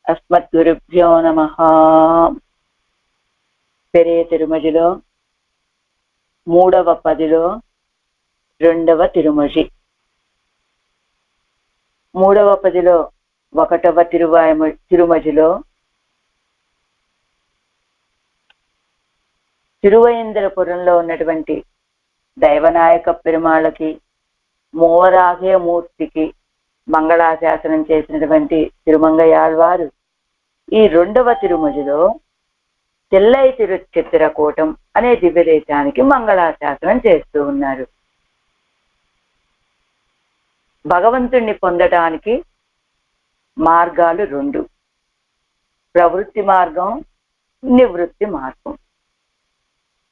అస్మద్గురుభ్యో నమః. పెరే తిరుమజిలో 3వ పదిలో 2వ తిరుమజి. 3వ పదిలో 1వ తిరుమజిలో తిరువయందరపురంలో ఉన్నటువంటి దైవనాయక పెరుమాళ్ళకి, మూవరాగే మూర్తికి మంగళాశాసనం చేసినటువంటి తిరుమంగయాళ్వారు ఈ 2వ తిరుమజిలో తెల్లై తిరుచిత్రకూటం అనే దివ్యదేశానికి మంగళాశాసనం చేస్తూ ఉన్నారు. భగవంతుణ్ణి పొందటానికి మార్గాలు 2: ప్రవృత్తి మార్గం, నివృత్తి మార్గం.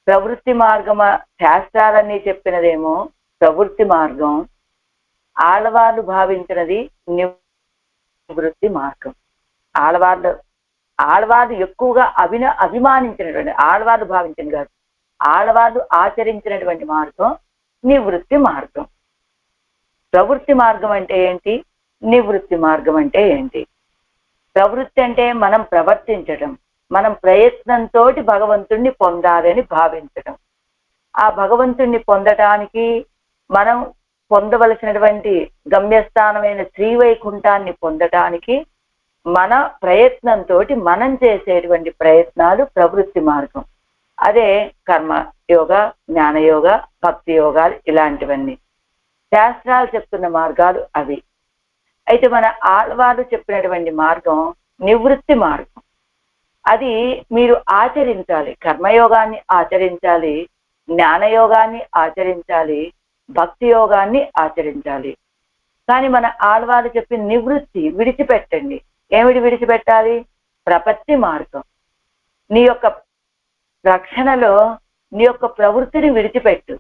ప్రవృత్తి మార్గం శాస్త్రాలన్నీ చెప్పినదేమో ప్రవృత్తి మార్గం, ఆళ్వార్లు భావించినది నివృత్తి మార్గం. ఆళ్వార్లు ఎక్కువగా అభిమానించినటువంటి, ఆళ్వార్లు భావించింది కాదు, ఆళ్వార్లు ఆచరించినటువంటి మార్గం నివృత్తి మార్గం. ప్రవృత్తి మార్గం అంటే ఏంటి, నివృత్తి మార్గం అంటే ఏంటి? ప్రవృత్తి అంటే మనం ప్రవర్తించటం, మనం ప్రయత్నంతో భగవంతుణ్ణి పొందాలని భావించటం. ఆ భగవంతుణ్ణి పొందటానికి మనం పొందవలసినటువంటి గమ్యస్థానమైన శ్రీవైకుంఠాన్ని పొందటానికి మన ప్రయత్నంతో మనం చేసేటువంటి ప్రయత్నాలు ప్రవృత్తి మార్గం. అదే కర్మ యోగ, జ్ఞానయోగ, భక్తి యోగాలు ఇలాంటివన్నీ. శాస్త్రాలు చెప్తున్న మార్గాలు అవి. అయితే మన ఆళ్వార్లు చెప్పినటువంటి మార్గం నివృత్తి మార్గం. అది మీరు ఆచరించాలి, కర్మయోగాన్ని ఆచరించాలి, జ్ఞానయోగాన్ని ఆచరించాలి, భక్తి యోగాన్ని ఆచరించాలి. కానీ మన ఆళ్వార్లు చెప్పి నివృత్తి, విడిచిపెట్టండి. ఏమిటి విడిచిపెట్టాలి? ప్రపత్తి మార్గం. నీ యొక్క రక్షణలో నీ యొక్క ప్రవృత్తిని విడిచిపెట్టు,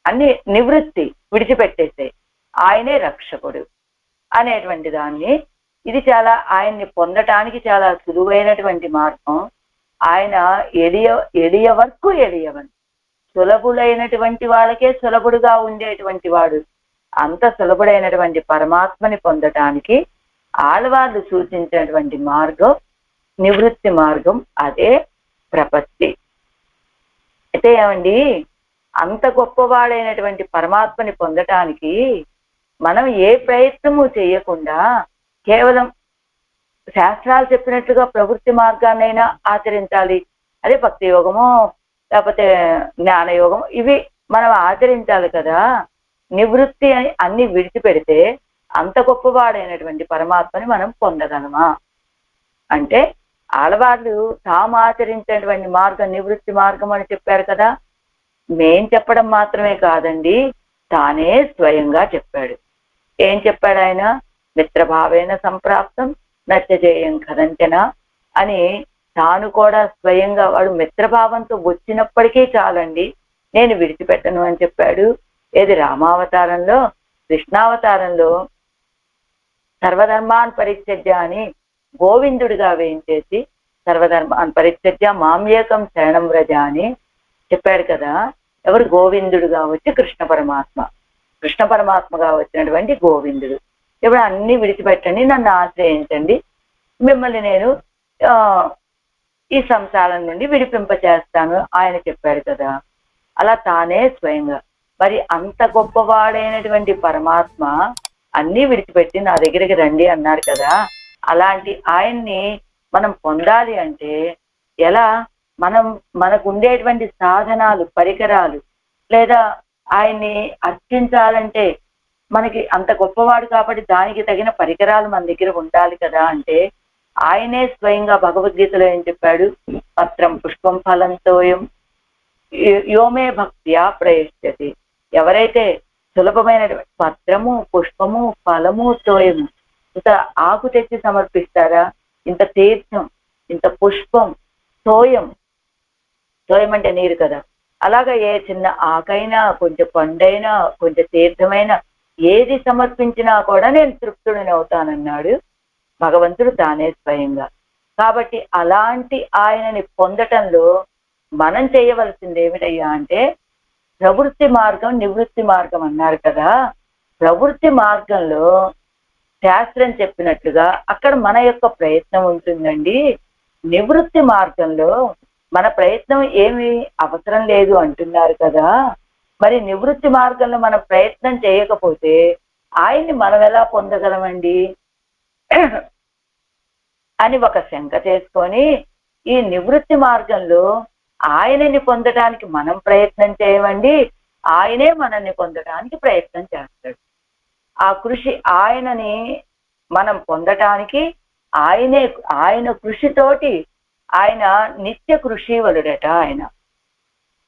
అన్ని నివృత్తి విడిచిపెట్టేసే, ఆయనే రక్షకుడు అనేటువంటి దాన్ని. ఇది చాలా ఆయన్ని పొందటానికి చాలా సులువైనటువంటి మార్గం. ఆయన ఎలియ వరకు ఎలియవని, సులభులైనటువంటి వాళ్ళకే సులభుడుగా ఉండేటువంటి వాడు. అంత సులభుడైనటువంటి పరమాత్మని పొందటానికి ఆళ్వార్లు సూచించినటువంటి మార్గం నివృత్తి మార్గం, అదే ప్రపత్తి. అయితే ఏమండి, అంత గొప్పవాడైనటువంటి పరమాత్మని పొందటానికి మనం ఏ ప్రయత్నము చేయకుండా కేవలం శాస్త్రాలు చెప్పినట్లుగా ప్రవృత్తి మార్గాన్నైనా ఆచరించాలి. అదే భక్తి యోగము లేకపోతే జ్ఞానయోగం, ఇవి మనం ఆచరించాలి కదా. నివృత్తి అని అన్ని విడిచిపెడితే అంత గొప్పవాడైనటువంటి పరమాత్మని మనం పొందగలమా అంటే, ఆళ్వార్లు తాము ఆచరించినటువంటి మార్గం నివృత్తి మార్గం అని చెప్పారు కదా. మేం చెప్పడం మాత్రమే కాదండి, తానే స్వయంగా చెప్పాడు. ఏం చెప్పాడు ఆయన? మిత్రభావేన సంప్రాప్తం నత్యజేయం కదంచన అని తాను కూడా స్వయంగా వాడు మిత్రభావంతో వచ్చినప్పటికీ చాలండి, నేను విడిచిపెట్టను అని చెప్పాడు. ఏది రామావతారంలో, కృష్ణావతారంలో సర్వధర్మాన్ పరిత్యజ్య అని గోవిందుడిగా వేయించేసి సర్వధర్మాన్ పరిత్యజ్య మామ్యేకం శరణం వ్రజ అని చెప్పాడు కదా. ఎవరు? గోవిందుడుగా వచ్చి కృష్ణ పరమాత్మగా వచ్చినటువంటి గోవిందుడు. ఇప్పుడు అన్ని విడిచిపెట్టండి, నన్ను ఆశ్రయించండి, మిమ్మల్ని నేను ఈ సంసారం నుండి విడిపింపచేస్తాను ఆయన చెప్పాడు కదా. అలా తానే స్వయంగా. మరి అంత గొప్పవాడైనటువంటి పరమాత్మ అన్నీ విడిచిపెట్టి నా దగ్గరికి రండి అన్నాడు కదా. అలాంటి ఆయన్ని మనం పొందాలి అంటే ఎలా? మనకు ఉండేటువంటి సాధనాలు, పరికరాలు, లేదా ఆయన్ని అర్చించాలంటే మనకి అంత గొప్పవాడు కాబట్టి దానికి తగిన పరికరాలు మన దగ్గర ఉండాలి కదా. అంటే ఆయనే స్వయంగా భగవద్గీతలో ఏం చెప్పాడు? పత్రం పుష్పం ఫలంతోయం యోమే భక్త్యా ప్రయశ్యతి. ఎవరైతే సులభమైనటువంటి పత్రము, పుష్పము, ఫలము, తోయము, ఇంత ఆకు తెచ్చి సమర్పిస్తారా, ఇంత తీర్థం, ఇంత పుష్పం, తోయం అంటే నీరు కదా. అలాగా ఏ చిన్న ఆకైనా, కొంచెం పండైనా, కొంచెం తీర్థమైనా ఏది సమర్పించినా కూడా నేను తృప్తుడిని అవుతానన్నాడు భగవంతుడు తానే స్వయంగా. కాబట్టి అలాంటి ఆయనని పొందటంలో మనం చేయవలసింది ఏమిటయ్యా అంటే ప్రవృత్తి మార్గం, నివృత్తి మార్గం అన్నారు కదా. ప్రవృత్తి మార్గంలో శాస్త్రం చెప్పినట్లుగా అక్కడ మన యొక్క ప్రయత్నం ఉంటుందండి. నివృత్తి మార్గంలో మన ప్రయత్నం ఏమి అవసరం లేదు అంటున్నారు కదా. మరి నివృత్తి మార్గంలో మనం ప్రయత్నం చేయకపోతే ఆయన్ని మనం ఎలా పొందగలమండి అని ఒక శంక చేసుకొని, ఈ నివృత్తి మార్గంలో ఆయనని పొందడానికి మనం ప్రయత్నం చేయమండి, ఆయనే మనల్ని పొందడానికి ప్రయత్నం చేస్తాడు. ఆ కృషి ఆయనని మనం పొందటానికి ఆయనే, ఆయన కృషితోటి, ఆయన నిత్య కృషివలుడట. ఆయన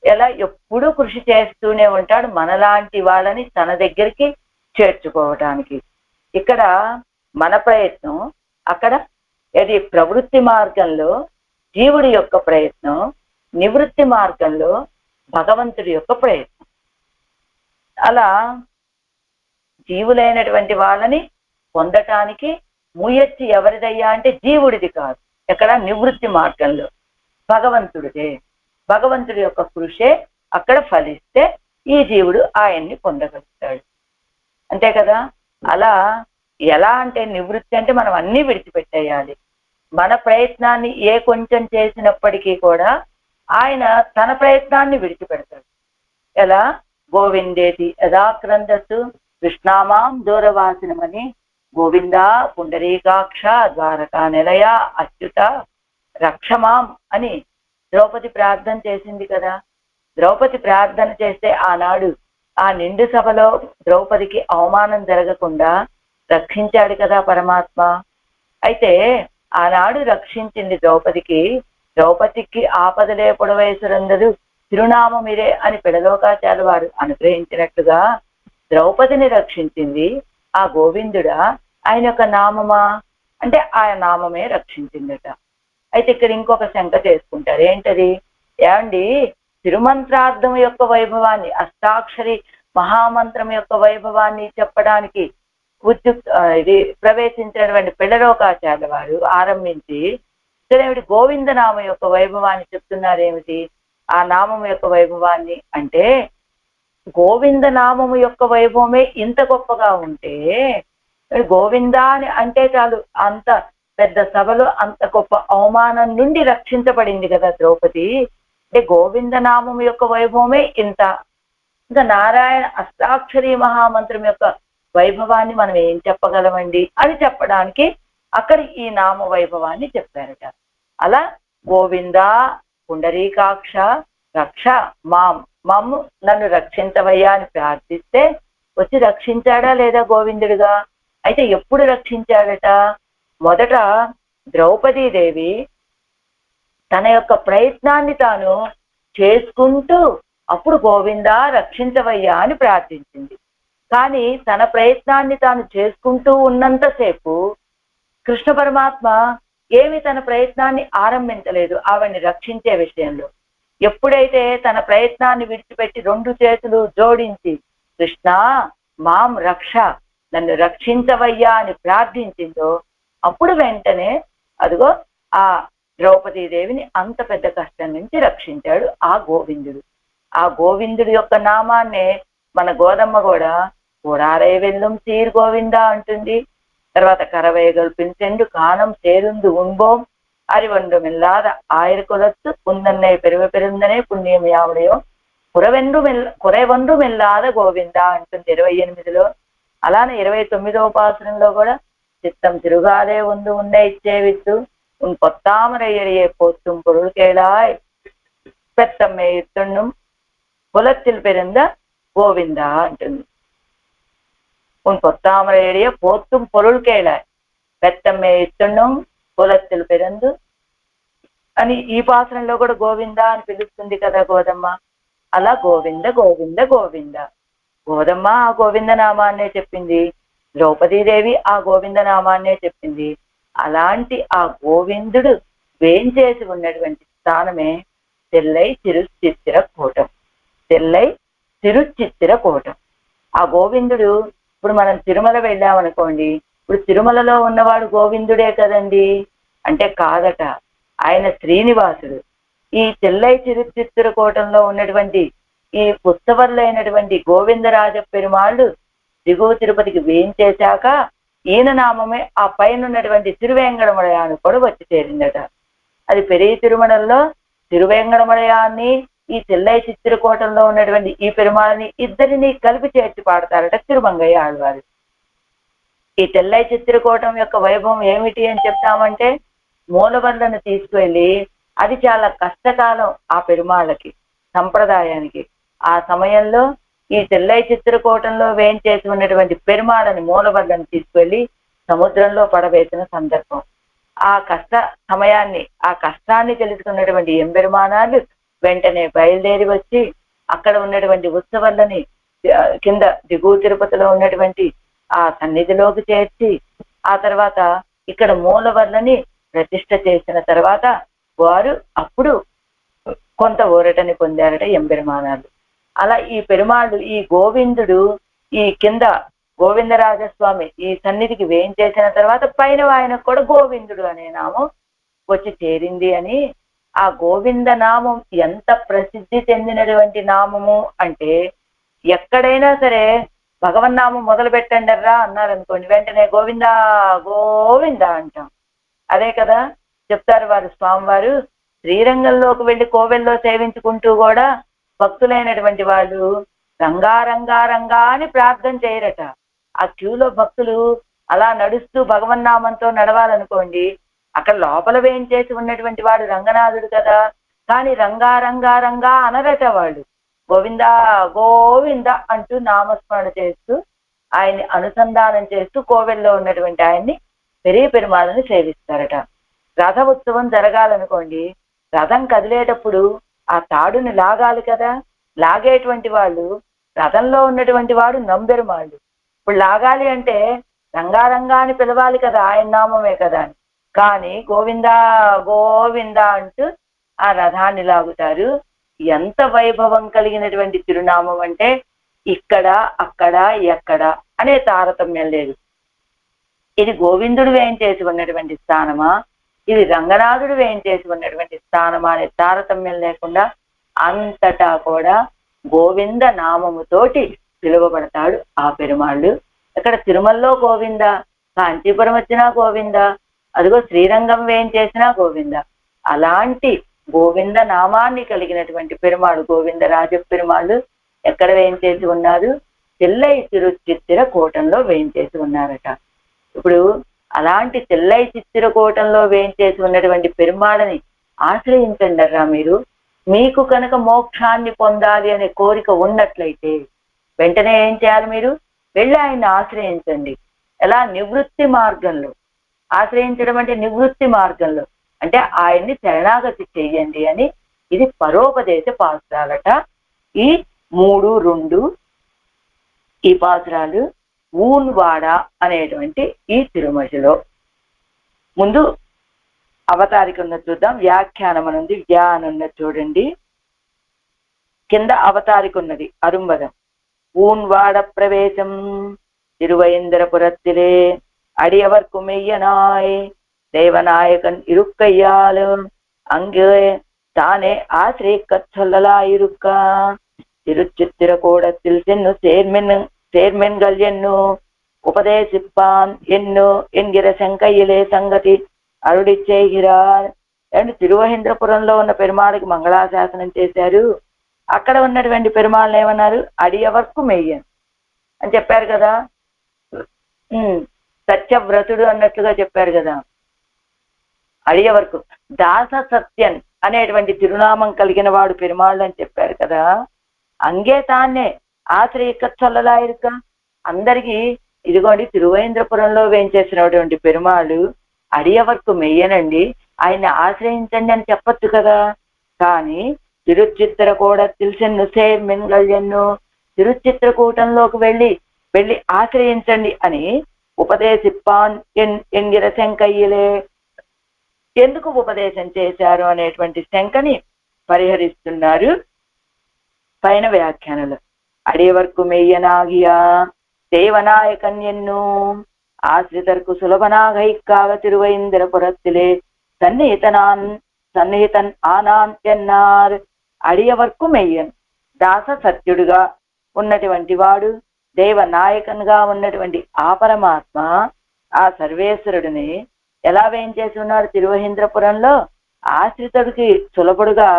ఎలా ఎప్పుడూ కృషి చేస్తూనే ఉంటాడు మనలాంటి వాళ్ళని తన దగ్గరికి చేర్చుకోవటానికి. ఇక్కడ మన ప్రయత్నం, అక్కడ ఇది ప్రవృత్తి మార్గంలో జీవుడి యొక్క ప్రయత్నం, నివృత్తి మార్గంలో భగవంతుడి యొక్క ప్రయత్నం. అలా జీవులైనటువంటి వాళ్ళని పొందటానికి ముయర్చి ఎవరిదయ్యా అంటే జీవుడిది కాదు. ఎక్కడ నివృత్తి మార్గంలో భగవంతుడిదే. భగవంతుడి యొక్క కృషే అక్కడ ఫలిస్తే ఈ జీవుడు ఆయన్ని పొందగలుగుతాడు. అంతే కదా. అలా ఎలా అంటే నివృత్తి అంటే మనం అన్నీ విడిచిపెట్టేయాలి. మన ప్రయత్నాన్ని ఏ కొంచెం చేసినప్పటికీ కూడా ఆయన తన ప్రయత్నాన్ని విడిచిపెడతాడు. ఎలా గోవిందేతి యదాక్రందస్సు కృష్ణామాం దూరవాసినమని గోవిందా పుండరీకాక్ష ద్వారకా నిలయ అచ్యుత రక్షమాం అని ద్రౌపది ప్రార్థన చేసింది కదా. ద్రౌపది ప్రార్థన చేస్తే ఆనాడు ఆ నిండు సభలో ద్రౌపదికి అవమానం జరగకుండా రక్షించాడు కదా పరమాత్మ. అయితే ఆనాడు రక్షించింది ద్రౌపదికి ఆపదలే పొడవైసురందరు తిరునామమిరే అని పెడలోకాచార్య వారు అనుగ్రహించినట్లుగా ద్రౌపదిని రక్షించింది ఆ గోవిందుడా, ఆయన యొక్క నామమా అంటే ఆ నామమే రక్షించిందట. అయితే ఇక్కడ ఇంకొక శంక చేసుకుంటారు. ఏంటది? ఏమండి, తిరుమంత్రార్థం యొక్క వైభవాన్ని, అష్టాక్షరి మహామంత్రం యొక్క వైభవాన్ని చెప్పడానికి ఇది ప్రవేశించినటువంటి పెళ్ళలోకాచార్య వారు ఆరంభించి ఇక్కడేమిటి గోవింద నామం యొక్క వైభవాన్ని చెప్తున్నారేమిటి? ఆ నామం యొక్క వైభవాన్ని అంటే గోవింద నామము యొక్క వైభవమే ఇంత గొప్పగా ఉంటే గోవింద అని అంటే చాలు, అంత పెద్ద సభలో అంత గొప్ప అవమానం నుండి రక్షించబడింది కదా ద్రౌపది. అంటే గోవింద నామం యొక్క వైభవమే ఇంత, ఇంకా నారాయణ అష్టాక్షరి మహామంత్రం యొక్క వైభవాన్ని మనం ఏం చెప్పగలమండి అని చెప్పడానికి అక్కడ ఈ నామ వైభవాన్ని చెప్పారట. అలా గోవింద పుండరీకాక్ష రక్ష మమ్ము నన్ను రక్షించవయ్యా అని ప్రార్థిస్తే వచ్చి రక్షించాడా లేదా గోవిందుడిగా? అయితే ఎప్పుడు రక్షించాడట? మొదట ద్రౌపదీదేవి తన యొక్క ప్రయత్నాన్ని తాను చేసుకుంటూ అప్పుడు గోవిందా రక్షించవయ్యా అని ప్రార్థించింది. కానీ తన ప్రయత్నాన్ని తాను చేసుకుంటూ ఉన్నంతసేపు కృష్ణ పరమాత్మ ఏమి తన ప్రయత్నాన్ని ఆరంభించలేదు ఆవిడ్ని రక్షించే విషయంలో. ఎప్పుడైతే తన ప్రయత్నాన్ని విడిచిపెట్టి రెండు చేతులు జోడించి కృష్ణ మాం రక్ష, నన్ను రక్షించవయ్యా అని ప్రార్థించిందో అప్పుడు వెంటనే అదిగో ఆ ద్రౌపదీదేవిని అంత పెద్ద కష్టం నుంచి రక్షించాడు ఆ గోవిందుడు. ఆ గోవిందుడి యొక్క నామాన్నే మన గోదమ్మ కూడా కూడారై వెళ్ళం సీర్ గోవిందా అంటుంది. తర్వాత కరవేగల్ పిన్సెండు కానం సేరుందు ఉన్బోం அறிவொன்றும் இல்லாத ஆயிரக்குலத்து குந்தன்னை பெருவ பெருந்தனே పుణ్యం యావడయో కురెవొండ్రుం ఇల్లాద గోవిందా అంటుంది 28లో. అలానే 29వ పాసురంలో కూడా చిత్తం తిరుగాదే ఉంది ఉండే ఇచ్చేవిత్తు ఉన్ పొత్తామరయ్యడియే పోత్తుం పొరుள் కేళాయ్ పెత్తమ్మే ఇత్తుణ్ణుం కులத்தில் பிறந்த గోవిందా అంటుంది. ఉన్ పొత్తామరయ్యడియ పోత్తుం పొరుள் కేళాయ్ పెత్తమ్మే ఇత్తుణ్ణుం కులத்தில் பிறந்து అని ఈ పాత్రంలో కూడా గోవింద అని పిలుస్తుంది కదా గోదమ్మ. అలా గోవింద గోవింద గోవింద, గోదమ్మ ఆ గోవింద నామాన్నే చెప్పింది, ద్రౌపదీదేవి ఆ గోవింద నామాన్నే చెప్పింది. అలాంటి ఆ గోవిందుడు వేంచేసి ఉన్నటువంటి స్థానమే తెల్లై తిరుచిత్తిర కూటం. తెల్లై తిరుచిత్తిర కూటం. ఆ గోవిందుడు ఇప్పుడు మనం తిరుమల వెళ్ళామనుకోండి, ఇప్పుడు తిరుమలలో ఉన్నవాడు గోవిందుడే కదండి అంటే కాదట, ఆయన శ్రీనివాసుడు. ఈ తెల్లై తిరుచిత్తిర కూటంలో ఉన్నటువంటి ఈ ఉత్సవర్లైనటువంటి గోవిందరాజ పెరుమాళ్ళు దిగువ తిరుపతికి వేయించేశాక ఈయన నామమే ఆ పైన ఉన్నటువంటి తిరువేంగడమలయాన్ని కూడా వచ్చి చేరిందట. అది పెరిగి తిరుమలలో తిరువేంగడమలయాన్ని ఈ తెల్లై చిత్రకోటంలో ఉన్నటువంటి ఈ పెరుమాళని ఇద్దరిని కలిపి చేర్చి పాడతారట తిరుమంగయ్య ఆళ్వారు. ఈ తెల్లై చిత్రకోటం యొక్క వైభవం ఏమిటి అని చెప్తామంటే, మూలబండ్లను తీసుకువెళ్ళి అది చాలా కష్టకాలం ఆ పెరుమాళ్ళకి, సంప్రదాయానికి. ఆ సమయంలో ఈ తెల్లై చిత్రకోటంలో వేయించేసి ఉన్నటువంటి పెరుమాళ్ళని మూలబండ్లను తీసుకువెళ్ళి సముద్రంలో పడవేసిన సందర్భం. ఆ కష్ట సమయాన్ని, ఆ కష్టాన్ని తెలుసుకున్నటువంటి ఎంబెరుమానాలు వెంటనే బయలుదేరి వచ్చి అక్కడ ఉన్నటువంటి ఉత్సవాలని కింద దిగువ తిరుపతిలో ఉన్నటువంటి ఆ సన్నిధిలోకి చేర్చి ఆ తర్వాత ఇక్కడ మూలవర్లని ప్రతిష్ఠ చేసిన తర్వాత వారు అప్పుడు కొంత ఊరటని పొందారట ఎంబెరుమానాలు. అలా ఈ పెరుమాళ్ళు, ఈ గోవిందుడు ఈ కింద గోవిందరాజస్వామి ఈ సన్నిధికి వేయించేసిన తర్వాత పైన ఆయనకు కూడా గోవిందుడు అనే నామం వచ్చి చేరింది అని. ఆ గోవింద నామం ఎంత ప్రసిద్ధి చెందినటువంటి నామము అంటే, ఎక్కడైనా సరే భగవన్నామం మొదలు పెట్టండి రా అన్నారనుకోండి, వెంటనే గోవింద గోవింద అంటాం. అదే కదా చెప్తారు వారు స్వామివారు. శ్రీరంగంలోకి వెళ్ళి కోవెల్లో సేవించుకుంటూ కూడా భక్తులైనటువంటి వాళ్ళు రంగా అని ప్రార్థన చేయరట. ఆ క్యూలో భక్తులు అలా నడుస్తూ భగవన్నామంతో నడవాలనుకోండి, అక్కడ లోపల వేయించేసి ఉన్నటువంటి వాడు రంగనాథుడు కదా, కానీ రంగా అనరట వాళ్ళు. గోవింద గోవింద అంటూ నామస్మరణ చేస్తూ ఆయన్ని అనుసంధానం చేస్తూ కోవెల్లో ఉన్నటువంటి ఆయన్ని పెరియ పెరుమాళ్ళని సేవిస్తారట. రథ ఉత్సవం జరగాలనుకోండి, రథం కదిలేటప్పుడు ఆ తాడుని లాగాలి కదా, లాగేటువంటి వాళ్ళు రథంలో ఉన్నటువంటి వాడు నంబెరుమాళ్ళు. ఇప్పుడు లాగాలి అంటే రంగా అని పిలవాలి కదా, ఆయన నామమే కదా అని. కానీ గోవింద గోవింద అంటూ ఆ రథాన్ని లాగుతారు. ఎంత వైభవం కలిగినటువంటి తిరునామం అంటే, ఇక్కడ అక్కడ ఎక్కడ అనే తారతమ్యం లేదు. ఇది గోవిందుడు వేయించేసి ఉన్నటువంటి స్థానమా, ఇది రంగనాథుడు వేయించేసి ఉన్నటువంటి స్థానమా అనే తారతమ్యం లేకుండా అంతటా కూడా గోవింద నామముతోటి పిలువబడతాడు ఆ పెరుమాళ్ళు. ఇక్కడ తిరుమలలో గోవింద, కాంచీపురం వచ్చినా గోవింద, అదిగో శ్రీరంగం వేయించేసినా గోవింద. అలాంటి గోవింద నామాన్ని కలిగినటువంటి పెరుమాళ్ళు గోవిందరాజ పెరుమాళ్ళు ఎక్కడ వేయించేసి ఉన్నారు? తెల్లై తిరుచిత్తిర కోటంలో వేయించేసి ఉన్నారట. ఇప్పుడు అలాంటి తెల్లై చిత్తిర కోటంలో వేయించేసి ఉన్నటువంటి పెరుమాళ్ళని ఆశ్రయించండి రా మీరు. మీకు కనుక మోక్షాన్ని పొందాలి అనే కోరిక ఉన్నట్లయితే వెంటనే ఏం చేయాలి? మీరు వెళ్ళి ఆయన్ని ఆశ్రయించండి. ఎలా? నివృత్తి మార్గంలో. ఆశ్రయించడం అంటే నివృత్తి మార్గంలో, అంటే ఆయన్ని శరణాగతి చెయ్యండి అని. ఇది పరోపదేశ పాసురాలట. ఈ 3-2 ఈ పాసురాలు ఊన్వాడ అనేటువంటి ఈ తిరుమలలో. ముందు అవతారిక ఉన్నది చూద్దాం. వ్యాఖ్యానం అనుంది, వ్యా అని ఉన్నది చూడండి. కింద అవతారిక ఉన్నది అరుంబదం. ఊన్వాడ ప్రవేశం తిరువైంద్రపురத்திலே அடியவர்க்கு மெய்யனாய் தேவநாயகன் இருக்கையால் அங்கே தானே ஆசிரியக்கச் சொல்லலாயிருக்கா. திருச்சித்திர கோடத்தில் சென்னு சேர்மென்கள் என்னு ఉపదేశిప్పాన్ ఎన్నో ఎన్గిర శంకయ్యలే సంగతి అరుడి చేయిరార్. అండ్ తిరువహేంద్రపురంలో ఉన్న పెరుమాళకి మంగళాశాసనం చేశారు. అక్కడ ఉన్నటువంటి పెరుమాళ్ళని ఏమన్నారు? అడియవర్కు మెయ్యన్ అని చెప్పారు కదా. సత్యవ్రతుడు అన్నట్లుగా చెప్పారు కదా. అడియవర్కు దాస సత్యన్ అనేటువంటి తిరునామం కలిగిన వాడు పెరుమాళ్ళు అని చెప్పారు కదా. అంగే తాన్నే ఆశ్రయిక చొల్లలాయిరుక. అందరికీ ఇదిగోండి తిరువేంద్రపురంలో వేయించేసినటువంటి పెరుమాళ్ళు అడియవర్కు మెయ్యనండి, ఆయన్ని ఆశ్రయించండి అని చెప్పొచ్చు కదా. కానీ తిరుచిత్ర కూడా తెలిసెన్ను సేర్మెన్గళ్యన్ను, తిరుచిత్రకూటంలోకి వెళ్ళి ఆశ్రయించండి అని ఉపదేశిప్పాన్ ఎంగిర శంకయ్యలే. ఎందుకు ఉపదేశం చేశారు అనేటువంటి శంకని పరిహరిస్తున్నారు పైన వ్యాఖ్యానాలు. అడియవర్కు మెయ్యనాగియా தேவநாயகன் என்னும் ஆசிரிதற்கு சுலபனாக திருவைந்திரபுரத்திலே సన్నిహితన్ ఆనాన్ ఎన్నార్. అడియవర్కు మెయ్యన్, దాస సత్యుడుగా ఉన్నటువంటి వాడు, దేవనాయకన్గా ఉన్నటువంటి ఆ పరమాత్మ ఆ సర్వేశ్వరుడిని ఎలా వేయించేసి ఉన్నారు తిరువహీంద్రపురంలో? ఆశ్రితుడికి సులభుడుగా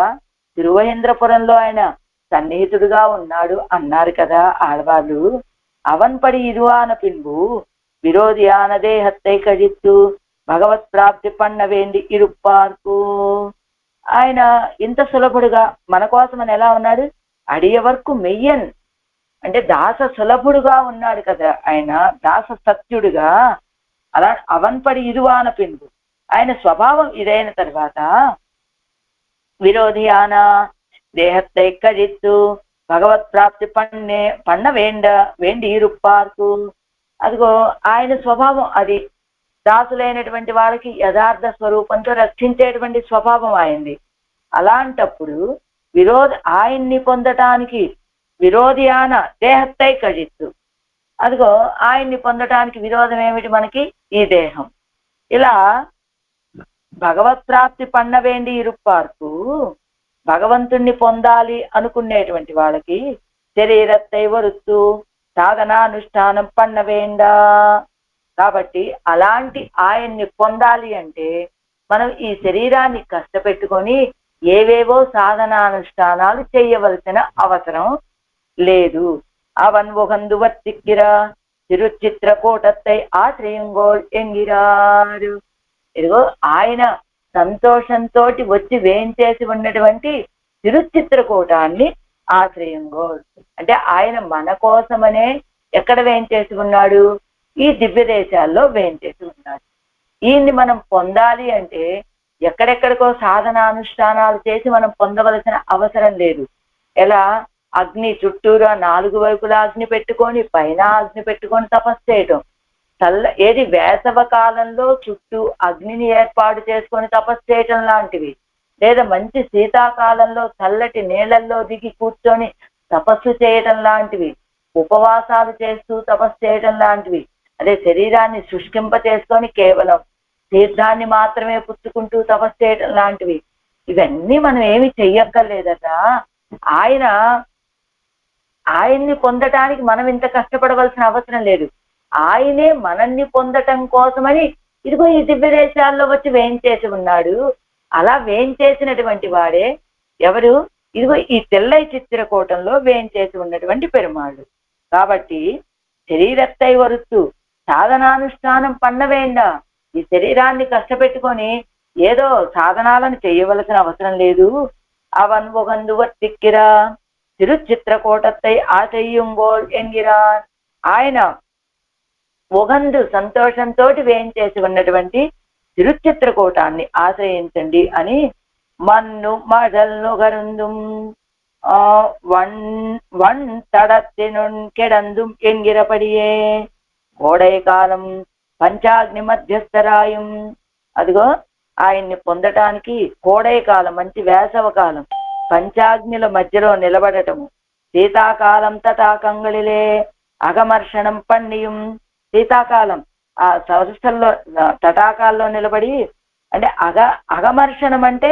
తిరువహీంద్రపురంలో ఆయన సన్నిహితుడుగా ఉన్నాడు అన్నారు కదా ఆడవాళ్ళు. అవన్ పడి ఇరువాన పిన్బు విరోధియాన దేహத்தை కழித்து భగవత్ ప్రాప్తి పన్న వేండి ఇరుప్పార్కు. ఆయన ఇంత సులభుడుగా మన కోసమని ఎలా ఉన్నాడు? అడియ వరకు మెయ్యన్ అంటే దాస సులభుడుగా ఉన్నాడు కదా ఆయన, దాస సత్యుడుగా. అలా అవన్పడి ఇరువాన పిండు ఆయన స్వభావం ఇదైన తర్వాత విరోధియాన దేహத்தை కழித்து భగవత్ ప్రాప్తి పన్న వేండి ఇరుప్పార్కు. అదిగో ఆయన స్వభావం అది. దాసులైనటువంటి వాళ్ళకి యథార్థ స్వరూపంతో రక్షించేటువంటి స్వభావం ఆయనది. అలాంటప్పుడు ఆయన్ని పొందటానికి విరోధియాన దేహத்தை కழித்து, అదిగో ఆయన్ని పొందటానికి విరోధం ఏమిటి మనకి? ఈ దేహం. ఇలా భగవత్ ప్రాప్తి పన్నవేండి ఇరుప్పార్కు, భగవంతుణ్ణి పొందాలి అనుకునేటువంటి వాళ్ళకి శరీరத்தை వరుత్తు సాధనానుష్ఠానం పన్నవేండా. కాబట్టి అలాంటి ఆయన్ని పొందాలి అంటే మనం ఈ శరీరాన్ని కష్టపెట్టుకొని ఏవేవో సాధనానుష్ఠానాలు చేయవలసిన అవసరం లేదు. అవన్ ఒగందు వర్తిక్కిర తిరుచిత్ర కోటత్తై ఆశ్రయంగోళ్ ఎంగిరారు. ఇదిగో ఆయన సంతోషంతో వచ్చి వేయించేసి ఉన్నటువంటి తిరుచిత్ర కోటాన్ని ఆశ్రయంగోళ్ అంటే ఆయన మన కోసమనే ఎక్కడ వేయించేసి ఉన్నాడు? ఈ దివ్య దేశాల్లో వేయించేసి ఉన్నాడు. ఈయన్ని మనం పొందాలి అంటే ఎక్కడెక్కడికో సాధనానుష్ఠానాలు చేసి మనం పొందవలసిన అవసరం లేదు. ఎలా? అగ్ని చుట్టూరా 4 వైపులా అగ్ని పెట్టుకొని పైన అగ్ని పెట్టుకొని తపస్సు చేయటం. ఏది వేసవ కాలంలో చుట్టూ అగ్నిని ఏర్పాటు చేసుకొని తపస్సు చేయటం లాంటివి, లేదా మంచి శీతాకాలంలో చల్లటి నీళ్ళల్లో దిగి కూర్చొని తపస్సు చేయటం లాంటివి, ఉపవాసాలు చేస్తూ తపస్సు చేయటం లాంటివి, అదే శరీరాన్ని శుష్కింప చేసుకొని కేవలం తీర్థాన్ని మాత్రమే పుచ్చుకుంటూ తపస్సు చేయటం లాంటివి. ఇవన్నీ మనం ఏమి చెయ్యక్కర్లేదట. ఆయన్ని పొందటానికి మనం ఇంత కష్టపడవలసిన అవసరం లేదు. ఆయనే మనల్ని పొందటం కోసమని ఇదిగో ఈ దివ్య దేశాల్లో వచ్చి వేయించేసి ఉన్నాడు. అలా వేయించేసినటువంటి వాడే ఎవరు? ఇదిగో ఈ తెల్లై చిత్రకూటంలో వేయించేసి ఉన్నటువంటి పెరుమాళ్ళు. కాబట్టి శరీరత్తై వరుత్తు సాధనానుష్ఠానం పన్నవేండా. ఈ శరీరాన్ని కష్టపెట్టుకొని ఏదో సాధనాలను చేయవలసిన అవసరం లేదు. అవన్ ఒగందు వర్తిక్కిరా తిరుచిత్రకూటత్తై ఆశయ్యుంగోళ్ ఎంగిరాన్. ఆయన ఒగందు సంతోషంతో వేయించేసి ఉన్నటువంటి తిరుచిత్రకూటాన్ని ఆశ్రయించండి అని మన్ను మడల్ను గరుందుం వన్ తడత్తినున్ కెడందుం ఎంగిరపడియే కోడై కాలం పంచాగ్ని మధ్యస్థరాయం. అదిగో ఆయన్ని పొందటానికి కోడై కాలం మంచి వేసవ కాలం పంచాగ్నిల మధ్యలో నిలబడటము, శీతాకాలం తటాకంగళిలే అగమర్షణం పన్నియం. శీతాకాలం ఆ సరస్సుల్లో తటాకాల్లో నిలబడి అంటే అగమర్షణం అంటే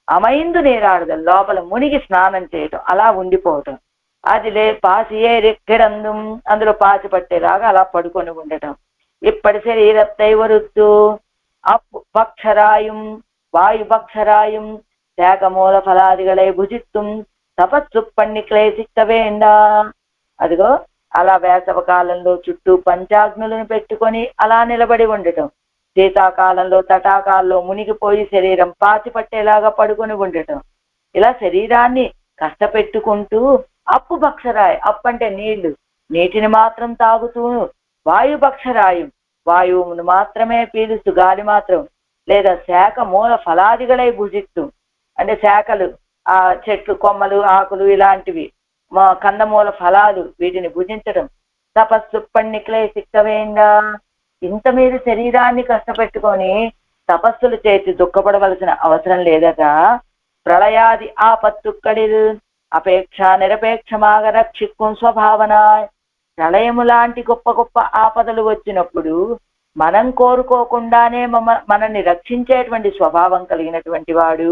అమైందు నీరాడదు, లోపల మునిగి స్నానం చేయటం, అలా ఉండిపోవటం. అదిలే పాసి ఏ రెక్కెడందుం అందులో పాచి పట్టేలాగా అలా పడుకొని ఉండటం. ఇప్పటి శరీరత్తై వరుత్తు అప్పు పక్షరాయం వాయుపక్షరాయం శాఖమూల ఫలాదిగలై భుజిత్తుం తపస్సు పన్ని క్లేశిక్క వేండా. అదిగో అలా వేసవ కాలంలో చుట్టూ పంచాగ్నులను పెట్టుకొని అలా నిలబడి ఉండటం, శీతాకాలంలో తటాకాల్లో మునిగిపోయి శరీరం పాచి పట్టేలాగా పడుకొని ఉండటం. ఇలా శరీరాన్ని కష్టపెట్టుకుంటూ అప్పు భక్షరాయి, అప్పు అంటే నీళ్లు, నీటిని మాత్రం తాగుతూ వాయుపక్షరాయం వాయువును మాత్రమే పీలుస్తూ గాలి మాత్రం, లేదా శాఖ మూల ఫలాదిగలై భుజిత్తు అంటే శాఖలు ఆ చెట్లు కొమ్మలు ఆకులు ఇలాంటివి కందమూల ఫలాలు వీటిని భుజించడం. తపస్సు పన్ని క్లేశిక్క వేండా. ఇంత మీరు శరీరాన్ని కష్టపెట్టుకొని తపస్సులు చేసి దుఃఖపడవలసిన అవసరం లేదట. ప్రళయాది ఆపత్తుక్కడిల్ అపేక్ష నిరపేక్షమాగ రక్షిక్కుం స్వభావన. ప్రళయము లాంటి గొప్ప గొప్ప ఆపదలు వచ్చినప్పుడు మనం కోరుకోకుండానే మనల్ని రక్షించేటువంటి స్వభావం కలిగినటువంటి వాడు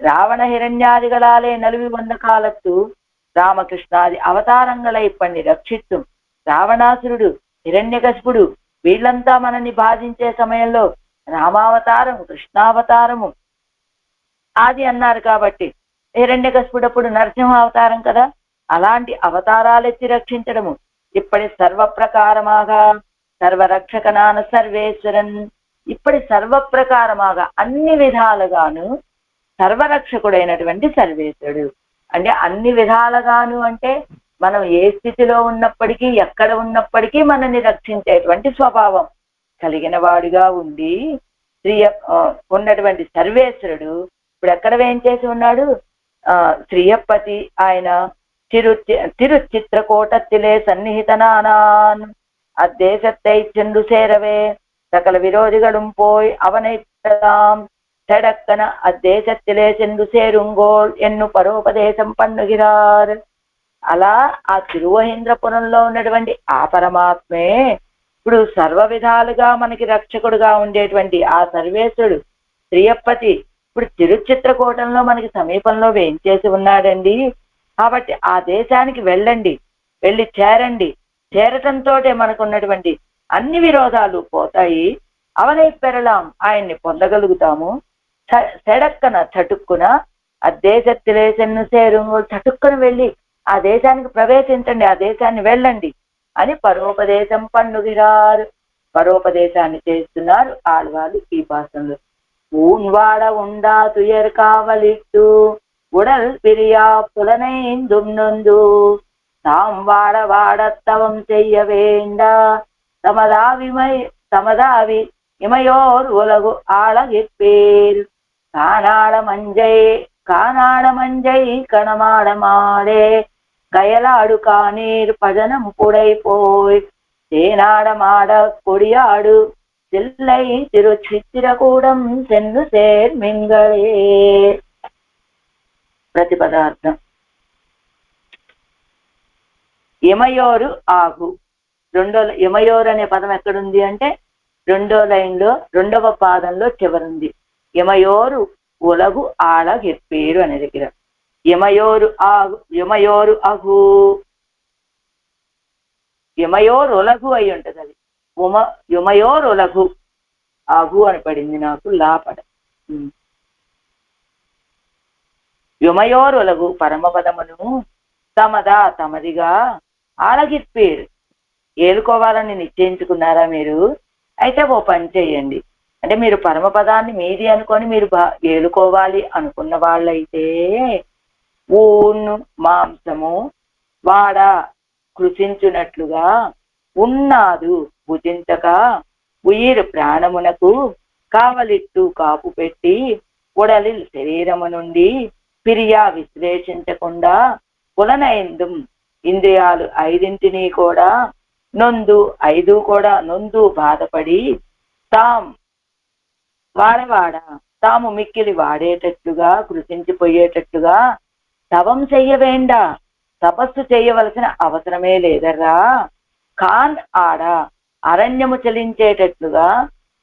రావణ హిరణ్యాదిగళాలే నలువి 100 కాలత్తు రామకృష్ణాది అవతారంగళై పన్ని రక్షిత్తుం. రావణాసురుడు హిరణ్యకశిపుడు వీళ్ళంతా మనల్ని బాధించే సమయంలో రామావతారం, కృష్ణావతారము ఆది అన్నారు కాబట్టి హిరణ్యకశిపుడప్పుడు నరసింహ అవతారం కదా, అలాంటి అవతారాలెత్తి రక్షించడము. ఇప్పటి సర్వప్రకారమాగా సర్వరక్షకనాన సర్వేశ్వరన్, ఇప్పటి సర్వప్రకారమాగా అన్ని విధాలుగాను సర్వరక్షకుడైనటువంటి సర్వేశ్వరుడు. అంటే అన్ని విధాలుగాను అంటే మనం ఏ స్థితిలో ఉన్నప్పటికీ ఎక్కడ ఉన్నప్పటికీ మనల్ని రక్షించేటువంటి స్వభావం కలిగిన వాడిగా ఉండి ఉన్నటువంటి సర్వేశ్వరుడు ఇప్పుడు ఎక్కడ వేయించేసి ఉన్నాడు? శ్రీయప్పతి ఆయన తిరుచిత్రకూటத்திலே சந்நிஹிதனானான் அத்தேசத்தை சென்று சேரவே சகல விரோதிகளும் போய் அவனை తెడక్కన అద్దేశத்திலே சென்று சேருங்கோள் ఎన్ను పరోపదేశం పన్నుగిరార్. అలా ఆ తిరువహీంద్రపురంలో ఉన్నటువంటి ఆ పరమాత్మే ఇప్పుడు సర్వ విధాలుగా మనకి రక్షకుడుగా ఉండేటువంటి ఆ సర్వేశ్వరుడు శ్రీయప్పతి ఇప్పుడు తిరుచిత్రకూటంలో మనకి సమీపంలో వేయించేసి ఉన్నాడండి. కాబట్టి ఆ దేశానికి వెళ్ళండి, వెళ్ళి చేరండి. చేరటంతో మనకున్నటువంటి అన్ని విరోధాలు పోతాయి. అవనై పెరలాం, ఆయన్ని పొందగలుగుతాము. సెడక్కన చటుక్కున అద్దేశத்திலே சென்று சேருங்கோள், చటుక్కున వెళ్ళి ఆ దేశానికి ప్రవేశించండి, ఆ దేశాన్ని వెళ్ళండి అని పరోపదేశం పన్నుగిరారు. పరోపదేశాన్ని చేస్తున్నారు ఆళ్వారు ఈ భాషలో. ஊன்வாட உண்டா துயர் காவலிட்டு உடல் பிரியா புலனைந்தும் நொந்து தாம் வாட வாடத்தவம் செய்ய வேண்டா தமதாவி இமையோர் உலகு ஆளகிற்பேர். காணாட மஞ்சை கணமாட மாடே கயலாடு காணீர் பஜனம் புடை போய் தேனாட மாட கொடியாடு தில்லை తిరుచిత్రకూటం சென்று சேர்మింగళే. ప్రతిపదార్థం ఇమయోరు ఆగు. ఇమయోరు అనే పదం ఎక్కడుంది అంటే రెండో లైన్లో రెండవ పాదంలో చివరుంది. ఇమయోరు ఉలగు ఆళగిప్పేరు అనే దగ్గర ఇమయోరు ఆగు, ఇమయోరు అగు, ఇమయోరు ఉలగు అయి ఉంటది. అది యుమయోర్ ఉలగు, అగు అని పడింది నాకు లాపడ. యుమయోర్ ఉలగు పరమపదమును తమదిగా ఆలగిప్పేరు. ఏలుకోవాలని నిశ్చయించుకున్నారా మీరు? అయితే ఓ పని చేయండి, అంటే మీరు పరమపదాన్ని మీది అనుకొని మీరు ఏలుకోవాలి అనుకున్న వాళ్ళైతే ఊను మాంసము వాడ కృషించున్నట్లుగా ఉన్నాదు భుజించక ఉయిర్ ప్రాణమునకు కావలిట్టు కాపు పెట్టి ఉడలి శరీరము నుండి పిరియా విశ్లేషించకుండా పులనైందు ఇంద్రియాలు ఐదింటిని కూడా నొందు బాధపడి తాము మిక్కిలి వాడేటట్లుగా కృషించిపోయేటట్లుగా తవం చెయ్యవేండా, తపస్సు చేయవలసిన అవసరమే లేదర్రా. ఖాన్ ఆడ అరణ్యము చలించేటట్లుగా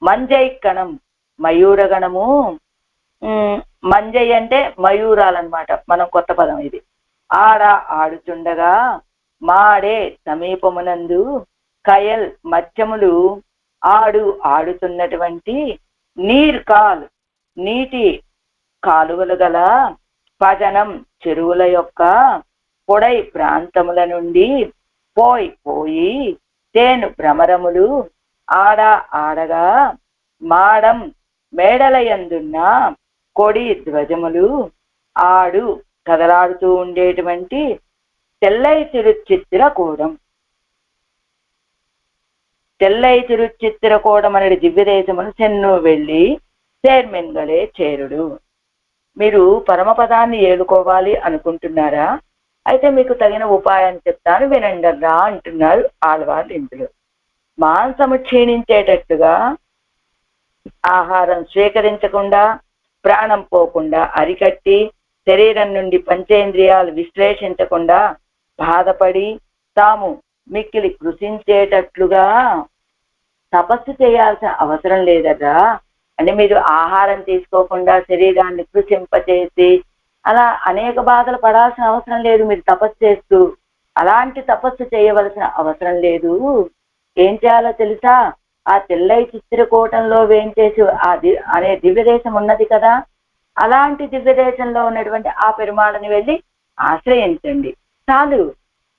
మంజైక్కణం మయూరగణము. మంజై అంటే మయూరాలన్నమాట, మనం కొత్త పదం ఇది. ఆడుచుండగా మాడే సమీపమునందు కయల్ మత్స్యములు ఆడుతున్నటువంటి నీటి కాలువలు గల పజనం చెరువుల యొక్క పొడై ప్రాంతముల నుండి పోయి తేను భ్రమరములు ఆడగా మాడం మేడలయందున్న కొడి ధ్వజములు కదలాడుతూ ఉండేటువంటి తెల్లై తిరుచిత్రకూటం. తెల్లై తిరుచిత్రకూటం అనే దివ్యదేశమును చెన్ను వెళ్ళి చేర్మింగళే చేరుడు. మీరు పరమపదాన్ని ఏలుకోవాలి అనుకుంటున్నారా? అయితే మీకు తగిన ఉపాయాన్ని చెప్తాను వినండర్రా అంటున్నారు ఆళ్వార్లు ఇందులో. మాంసము క్షీణించేటట్టుగా ఆహారం స్వీకరించకుండా ప్రాణం పోకుండా అరికట్టి శరీరం నుండి పంచేంద్రియాలు విశ్లేషించకుండా బాధపడి తాము మిక్కిలి కృషించేటట్లుగా తపస్సు చేయాల్సిన అవసరం లేదరా. అంటే మీరు ఆహారం తీసుకోకుండా శరీరాన్ని కృషింపచేసి అలా అనేక బాధలు పడాల్సిన అవసరం లేదు. మీరు తపస్సు చేస్తూ అలాంటి తపస్సు చేయవలసిన అవసరం లేదు. ఏం చేయాలో తెలుసా? ఆ తెల్లై చిత్రకూటంలో వేయించేసి అనే దివ్యదేశం ఉన్నది కదా, అలాంటి దివ్యదేశంలో ఉన్నటువంటి ఆ పెరుమాళని వెళ్ళి ఆశ్రయించండి. చాలు,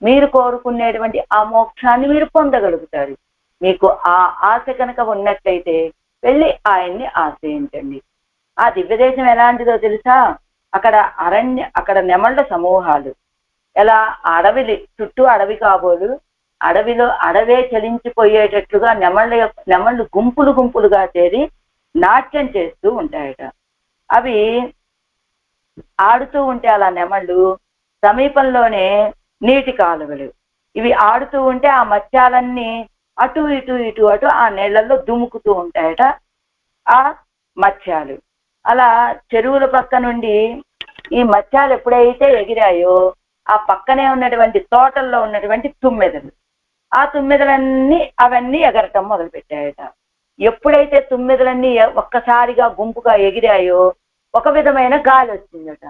మీరు కోరుకునేటువంటి ఆ మోక్షాన్ని మీరు పొందగలుగుతారు. మీకు ఆ ఆశ కనుక ఉన్నట్లయితే వెళ్ళి ఆయన్ని ఆశ్రయించండి. ఆ దివ్యదేశం ఎలాంటిదో తెలుసా? అక్కడ నెమళ్ళ సమూహాలు, ఎలా అడవిలి చుట్టూ అడవి కాబోలు, అడవే చలించిపోయేటట్లుగా నెమళ్ళు గుంపులు గుంపులుగా చేరి నాట్యం చేస్తూ ఉంటాయట. అవి ఆడుతూ ఉంటే అలా నెమళ్ళు సమీపంలోనే నీటి కాలువలు, ఇవి ఆడుతూ ఉంటే ఆ మత్స్యాలన్నీ అటు ఇటు ఇటు అటు ఆ నీళ్లలో దుముకుతూ ఉంటాయట ఆ మత్స్యాలు. అలా చెరువుల పక్క నుండి ఈ మత్స్యాలు ఎప్పుడైతే ఎగిరాయో ఆ పక్కనే ఉన్నటువంటి తోటల్లో ఉన్నటువంటి తుమ్మెదలు, ఆ తుమ్మెదలన్నీ అవన్నీ ఎగరటం మొదలు పెట్టాయట. ఎప్పుడైతే తుమ్మెదలన్నీ ఒక్కసారిగా గుంపుగా ఎగిరాయో ఒక విధమైన గాలి వచ్చిందట.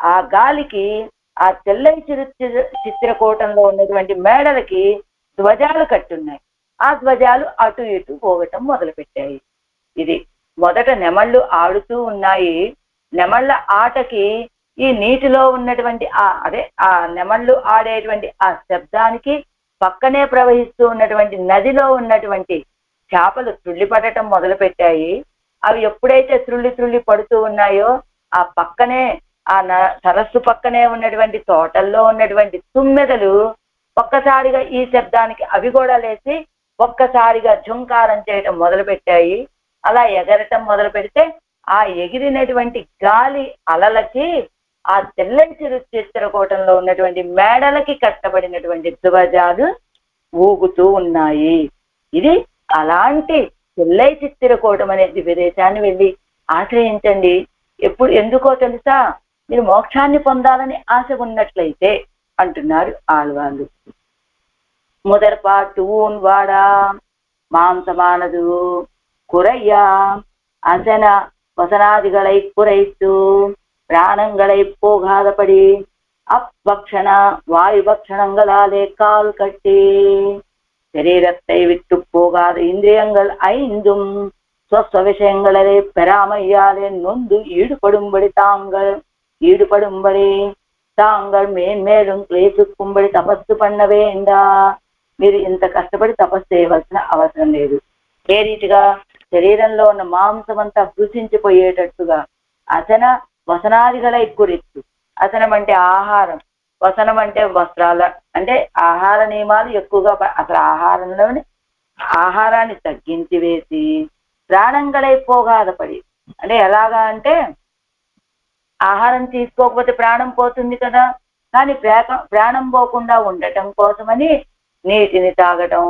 ఆ గాలికి ఆ తెల్లటి చిత్రకూటంలో ఉన్నటువంటి మేడలకి ధ్వజాలు కట్టున్నాయి. ఆ ధ్వజాలు అటు ఇటు పోగటం మొదలు పెట్టాయి. ఇది మొదట నెమళ్ళు ఆడుతూ ఉన్నాయి. నెమళ్ళ ఆటకి ఈ నీటిలో ఉన్నటువంటి ఆ నెమళ్ళు ఆడేటువంటి ఆ శబ్దానికి పక్కనే ప్రవహిస్తూ ఉన్నటువంటి నదిలో ఉన్నటువంటి చేపలు త్రుళ్ళిపడటం మొదలు పెట్టాయి. అవి ఎప్పుడైతే త్రుళ్ళి పడుతూ ఉన్నాయో ఆ పక్కనే సరస్సు పక్కనే ఉన్నటువంటి తోటల్లో ఉన్నటువంటి తుమ్మెదలు ఒక్కసారిగా ఈ శబ్దానికి అవి కూడా లేచి ఒక్కసారిగా ఝుంకారం చేయటం మొదలు పెట్టాయి. అలా ఎగరటం మొదలు పెడితే ఆ ఎగిరినటువంటి గాలి అలలకి ఆ తెల్లని చిత్రకూటంలో ఉన్నటువంటి మేడలకి కట్టబడినటువంటి ధ్వజాలు ఊగుతూ ఉన్నాయి. ఇది అలాంటి తెల్లై చిత్రకూటం అనే దివ్యదేశాన్ని వెళ్ళి ఆశ్రయించండి. ఎందుకో తెలుసా? మీరు మోక్షాన్ని పొందాలని ఆశ ఉన్నట్లయితే అంటున్నారు ఆళ్వాళ్ళు. முதற்பாட்டு ஊன்வாடா மாம்சமானது குறையா அசன வசனாதிகளை குறைத்து பிராணங்களை போகாதபடி அப்பக்ஷண வாயு பக்ஷணங்களாலே கால் கட்டி சரீரத்தை விட்டு போகாத இந்திரியங்கள் ஐந்தும் ஸ்வஸ்வ விஷயங்களே பெறாமையாலே நொந்து ஈடுபடும்படி தாங்கள் மேன்மேலும் క్లేశించుకుంబడి తపస్సు பண்ண వేండా. మీరు ఇంత కష్టపడి తపస్సు చేయవలసిన అవసరం లేదు. ఏ రీతిగా శరీరంలో ఉన్న మాంసం అంతా కృషించిపోయేటట్టుగా అసన వసనాదిగలై కురిత్తు. అసనం అంటే ఆహారం, వసనం అంటే వస్త్రాల, అంటే ఆహార నియమాలు ఎక్కువగా అసలు ఆహారాన్ని తగ్గించి వేసి ప్రాణంగలై పోగాదపడి, అంటే ఎలాగా అంటే ఆహారం తీసుకోకపోతే ప్రాణం పోతుంది కదా, కానీ ప్రాణం పోకుండా ఉండటం కోసమని నీటిని తాగటం,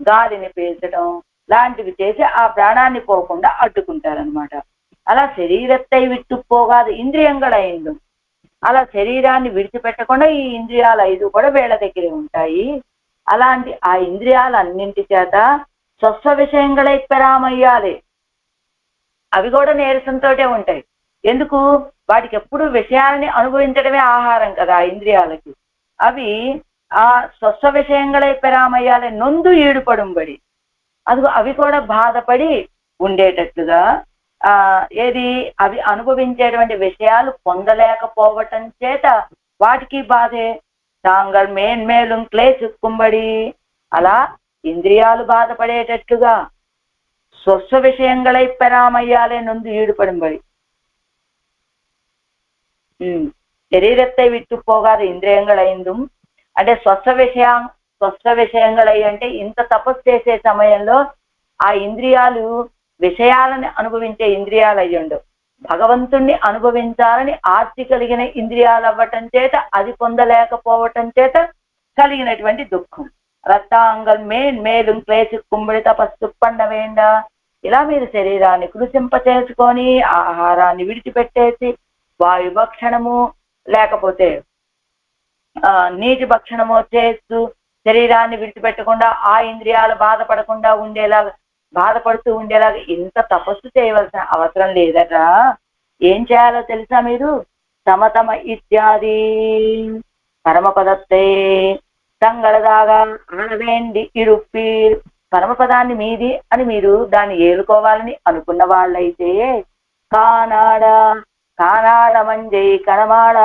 గాలిని పీల్చడం లాంటివి చేసి ఆ ప్రాణాన్ని పోకుండా అడ్డుకుంటారనమాట. అలా శరీరత్తై విట్టు పోగాదు ఇంద్రియంగళైందు, అలా శరీరాన్ని విడిచిపెట్టకుండా ఈ ఇంద్రియాలు 5 కూడా వీళ్ళ దగ్గరే ఉంటాయి. అలాంటి ఆ ఇంద్రియాలన్నింటి చేత స్వస్వ విషయంగళై పెరామయ్యాలి, అవి కూడా నీరసంతోటే ఉంటాయి. ఎందుకు? వాటికి ఎప్పుడు విషయాలని అనుభవించడమే ఆహారం కదా ఇంద్రియాలకి. అవి ఆ స్వస్వ విషయంగళై పెరామయ్యాలి నొందు ఈడుపడుంబడి, అవి కూడా బాధపడి ఉండేటట్లుగా ఏది అవి అనుభవించేటువంటి విషయాలు పొందలేకపోవటం చేత వాటికి బాధే. తాంగల్ మేన్మేలు క్లేశించుకుంబడి, అలా ఇంద్రియాలు బాధపడేటట్లుగా స్వస్వ విషయంగళై పెరామయ్యాలే నొందు ఈడుపడుంబడి. శరీరத்தை విట్టు పోగాదు ఇంద్రియങ്ങളైందుం అంటే స్వస్వ విషయంగళై అంటే ఇంత తపస్సు చేసే సమయంలో ఆ ఇంద్రియాలు విషయాలని అనుభవించే ఇంద్రియాలు అయ్యుండు. భగవంతుణ్ణి అనుభవించాలని ఆర్తి కలిగిన ఇంద్రియాలు అవ్వటం చేత అది పొందలేకపోవటం చేత కలిగినటువంటి దుఃఖం. రత్తాంగల్ మేలు క్లేశించుకుంబడి తపస్సు పండ వేండా. ఇలా మీరు శరీరాన్ని కృషింప చేసుకొని ఆహారాన్ని విడిచిపెట్టేసి వాయు భక్షణము లేకపోతే నీటి భక్షణము చేస్తూ శరీరాన్ని విడిచిపెట్టకుండా ఆ ఇంద్రియాలు బాధపడుతూ ఉండేలాగా ఇంత తపస్సు చేయవలసిన అవసరం లేదట. ఏం చేయాలో తెలుసా మీరు? సమతమ ఇత్యాది పరమపదత్తే తంగళదాగా ఆడవేండి ఇరుప్పి పరమపదాన్ని మీది అని మీరు దాన్ని ఏలుకోవాలని అనుకున్న వాళ్ళైతే కానాడ కానాడ మంజై కనమాడ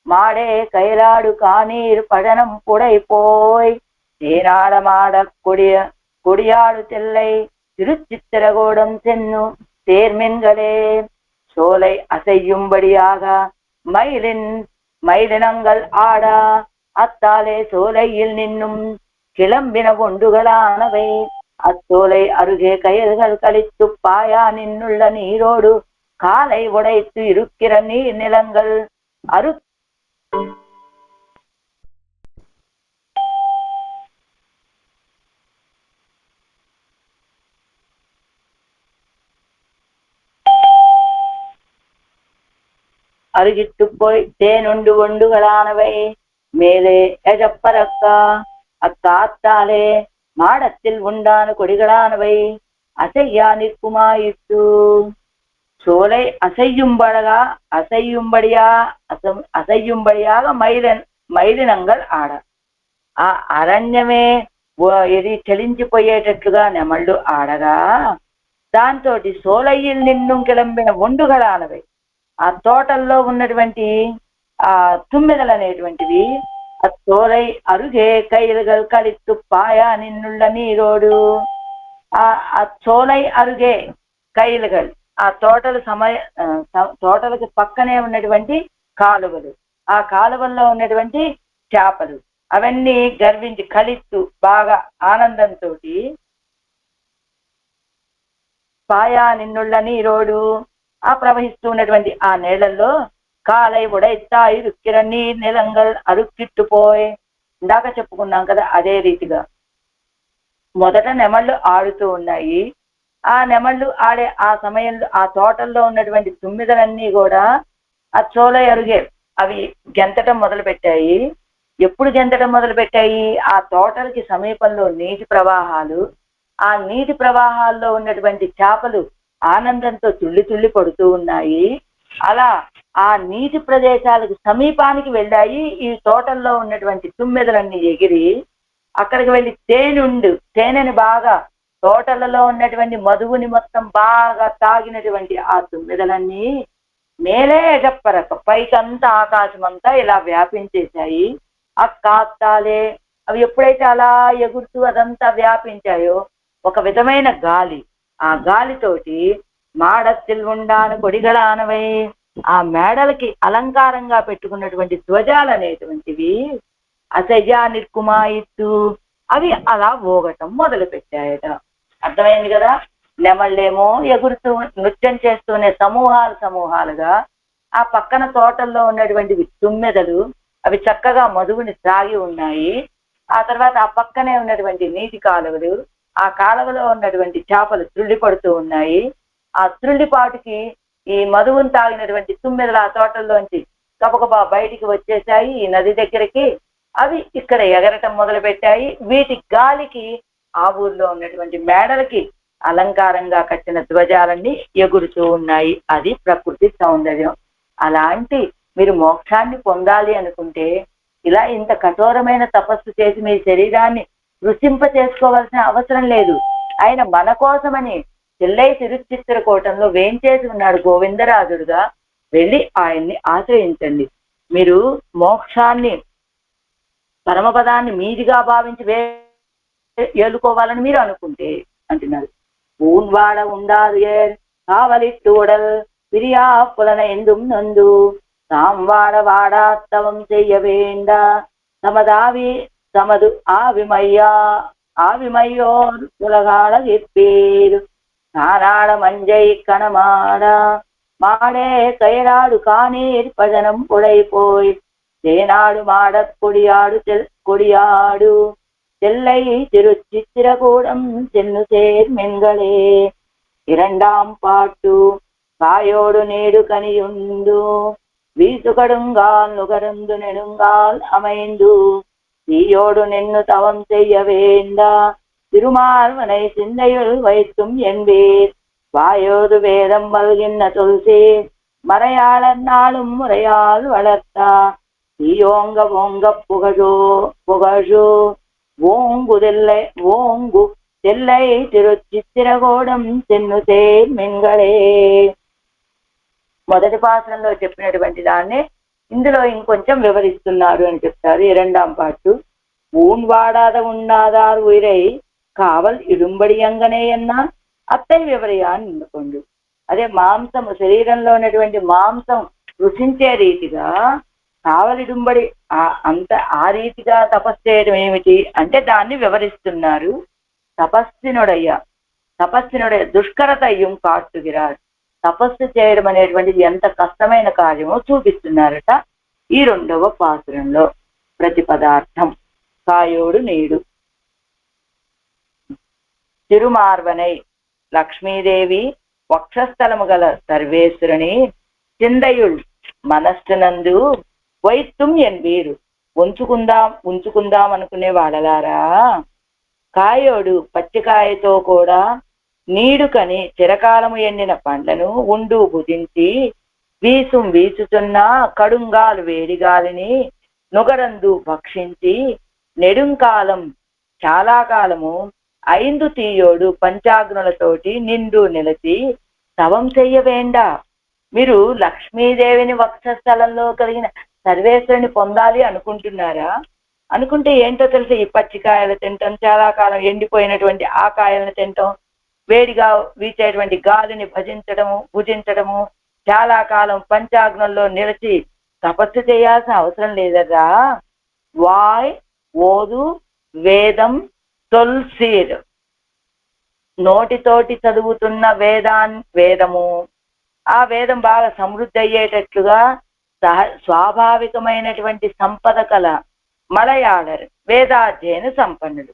మాడే కైలాడు కానీరు పడనం పుడైపోయ్ தேனாடமாட கொடியாடு தெல்லை திருச்சித்திரகூடம் சென்னு தேர்மென்களே சோலை அசையும்படியாக மயிலினங்கள் ஆடா அத்தாலே சோலையில் நின்னும் கிளம்பின கொண்டுகளானவை அச்சோலை அருகே கயிறுகள் கழித்து பாயா நின்னுள்ள நீரோடு காலை உடைத்து இருக்கிற நீர் நிலங்கள் அருகிட்டு போய் தேனுண்டு ஒண்டுகளானவை மேலே எஜப்பரக்கா அக்காத்தாலே மாடத்தில் உண்டான கொடிகளானவை அசையா நிற்குமாயிற்று சோலை అసయ్యుంబడియాగా మైలినంగల్ ఆడ ఆ అరణ్యమే ఇది చలించిపోయేటట్లుగా నెమళ్ళు ఆడగా దాంతో సోలయ్యిల్ నిన్ను కిలంబిన ఒండుగలానవై ఆ తోటల్లో ఉన్నటువంటి ఆ తుమ్మెదలు అనేటువంటివి ఆ సోలై అరుగే కైలుగల్ కలిత్తు పాయా నిన్నుళ్ళ నీరోడు ఆ సోలై అరుగే కైలుగల్ ఆ తోటలకు పక్కనే ఉన్నటువంటి కాలువలు ఆ కాలువల్లో ఉన్నటువంటి చేపలు అవన్నీ గర్వించి కలిత్తు బాగా ఆనందంతో పాయా నిన్నుళ్ళ నీరోడు ఆ ప్రవహిస్తూ ఉన్నటువంటి ఆ నీళ్లలో కాలై ఉడైతా ఇరుక్కిర నీర్ నిలంగల్ అరుక్కిట్టుపోయ్ ఇందాక చెప్పుకున్నాం కదా. అదే రీతిగా మొదట నెమళ్ళు ఆడుతూ ఉన్నాయి. ఆ నెమళ్ళు ఆడే ఆ సమయంలో ఆ తోటల్లో ఉన్నటువంటి తుమ్మిదలన్నీ కూడా ఆ చోలై అరుగే అవి గెంతటం మొదలు పెట్టాయి. ఎప్పుడు గెంతటం మొదలు పెట్టాయి? ఆ తోటలకి సమీపంలో నీటి ప్రవాహాలు, ఆ నీటి ప్రవాహాల్లో ఉన్నటువంటి చేపలు ఆనందంతో తుళ్ళి పడుతూ ఉన్నాయి. అలా ఆ నీటి ప్రదేశాలకు సమీపానికి వెళ్ళాయి. ఈ తోటల్లో ఉన్నటువంటి తుమ్మెదలన్నీ ఎగిరి అక్కడికి వెళ్ళి తేనెని బాగా తోటలలో ఉన్నటువంటి మధువుని మొత్తం బాగా తాగినటువంటి ఆ తుమ్మెదలన్నీ మేలే ఎగప్పరక పైకంతా ఆకాశమంతా ఇలా వ్యాపించేశాయి. ఆ కాత్తాలే అవి ఎప్పుడైతే అలా ఎగురుతూ అదంతా వ్యాపించాయో ఒక విధమైన గాలి, ఆ గాలితోటి మాడత్తిల్ ఉండాను కొడిగళానవై ఆ మేడలకి అలంకారంగా పెట్టుకున్నటువంటి ధ్వజాలు అనేటువంటివి అసయ్యా నిర్కుమాయిత్తు అవి అలా ఊగటం మొదలు పెట్టాయట. అర్థమైంది కదా. నెమళ్ళేమో ఎగురుతూ నృత్యం చేస్తూనే సమూహాలుగా ఆ పక్కన తోటల్లో ఉన్నటువంటి తుమ్మెదలు అవి చక్కగా మధువుని త్రాగి ఉన్నాయి. ఆ తర్వాత ఆ పక్కనే ఉన్నటువంటి నీటి కాలువలు, ఆ కాలువలో ఉన్నటువంటి చేపలు త్రుళ్ళిపడుతూ ఉన్నాయి. ఆ త్రుళ్ళిపాటుకి ఈ మధువుని తాగినటువంటి తుమ్మెదలు ఆ తోటల్లోంచి గబగబా బయటికి వచ్చేసాయి ఈ నది దగ్గరికి. అవి ఇక్కడ ఎగరటం మొదలు పెట్టాయి. వీటి గాలికి ఆ ఊర్లో ఉన్నటువంటి మేడలకి అలంకారంగా కట్టిన ధ్వజాలన్నీ ఎగురుతూ ఉన్నాయి. అది ప్రకృతి సౌందర్యం. అలాంటి మీరు మోక్షాన్ని పొందాలి అనుకుంటే ఇలా ఇంత కఠోరమైన తపస్సు చేసి మీ శరీరాన్ని కృషింప చేసుకోవాల్సిన అవసరం లేదు. ఆయన మన కోసమని చెల్లై తిరుచిత్రకూటంలో వేంచేసి ఉన్నాడు గోవిందరాజుడుగా. వెళ్ళి ఆయన్ని ఆశ్రయించండి. మీరు మోక్షాన్ని పరమపదాన్ని మీదిగా భావించి ఏలుకోవాలని మీరు అనుకుంటే అంటున్నారు. ఊన్వాడ ఉండాలి కావలిట్టు ఉడల్ పిరియా పులన ఎందుం నందు తాంవాడ వాడాత్తవం చెయ్యవేండ తమదు ఆవిమయ్యోర్ ఉలగాడ చెప్పేరు నారాడ మంజై కణమాడ మాడే కైరాడు కానీర్ పజనం పొడైపోయి தேனாடு மாடக் கொடியாடு செல்லை திருச்சித்திரகூடம் சென்னு சேர் மென்களே. இரண்டாம் பாட்டு காயோடு நேடு கனியுண்டு வீசுகடுங்கால் நுகருந்து நெடுங்கால் அமைந்து தீயோடு நின்னு தவம் செய்ய வேண்டா திருமார்வனை சிந்தையுள் வைத்தும் என்பேர் வாயோடு வேதம் வல்கின்ற தொல்சே மறையாளர் நாளும் முறையால் வளர்த்தா தீயோங்க ஓங்க புகழோ ஓங்கு తెల్లై తిరుచిత్తిరగోడం తెన్నుతే మింగళే. మొదటి పాత్రలో చెప్పినటువంటి దాన్ని ఇందులో ఇంకొంచెం వివరిస్తున్నారు అని చెప్తారు. இரண்டாம் பாட்டு. ஊன் வாடாத உண்ணாதார் உயிரை కావల్ ఇడుంబడి అంగనే అన్న అత్తై వివరయాన్ని నిండుకోండు. అదే మాంసము, శరీరంలో ఉన్నటువంటి మాంసం రుచించే రీతిగా కావలిడుంబడి అంత ఆ రీతిగా తపస్సు చేయడం ఏమిటి అంటే దాన్ని వివరిస్తున్నారు. తపస్సునుడయ్య దుష్కరతయ్యం కాట్టుగిరాడు. తపస్సు చేయడం అనేటువంటిది ఎంత కష్టమైన కార్యమో చూపిస్తున్నారట ఈ 2వ పాత్రంలో. ప్రతిపదార్థం కాయోడు నీడు. తిరుమార్వనై లక్ష్మీదేవి వక్షస్థలము గల సర్వేశ్వరుని చిందయుల్ మనస్సునందు వైత్తుం ఎన్వీరు ఉంచుకుందాం అనుకునే వాళ్ళలారా, కాయోడు పచ్చికాయతో కూడా నీడుకని చిరకాలము ఎండిన పండ్లను ఉండు భుజించి వీచుతున్న కడుంగాలు వేడిగాలిని నుగరందు భక్షించి నెడుంకాలం చాలా కాలము ఐందు తీయోడు పంచాగ్నులతోటి నిండు నిలచి తవం చెయ్యవేండా. మీరు లక్ష్మీదేవిని వక్షస్థలంలో కలిగిన సర్వేశ్వరుని పొందాలి అనుకుంటున్నారా? అనుకుంటే ఏంటో తెలిసి ఈ పచ్చికాయలు తింటాం, చాలా కాలం ఎండిపోయినటువంటి ఆ కాయలను తింటాం, వేడిగా వీచేటువంటి గాలిని భుజించడము, చాలా కాలం పంచాగ్నుల్లో నిలిచి తపస్సు చేయాల్సిన అవసరం లేదరా. వాయ్ ఓదు వేదం తొల్సీర్, నోటితోటి చదువుతున్న వేదము, ఆ వేదం బాగా సమృద్ధి అయ్యేటట్లుగా స్వాభావికమైనటువంటి సంపద కల మలయాళర్ వేదాధ్యయన సంపన్నులు.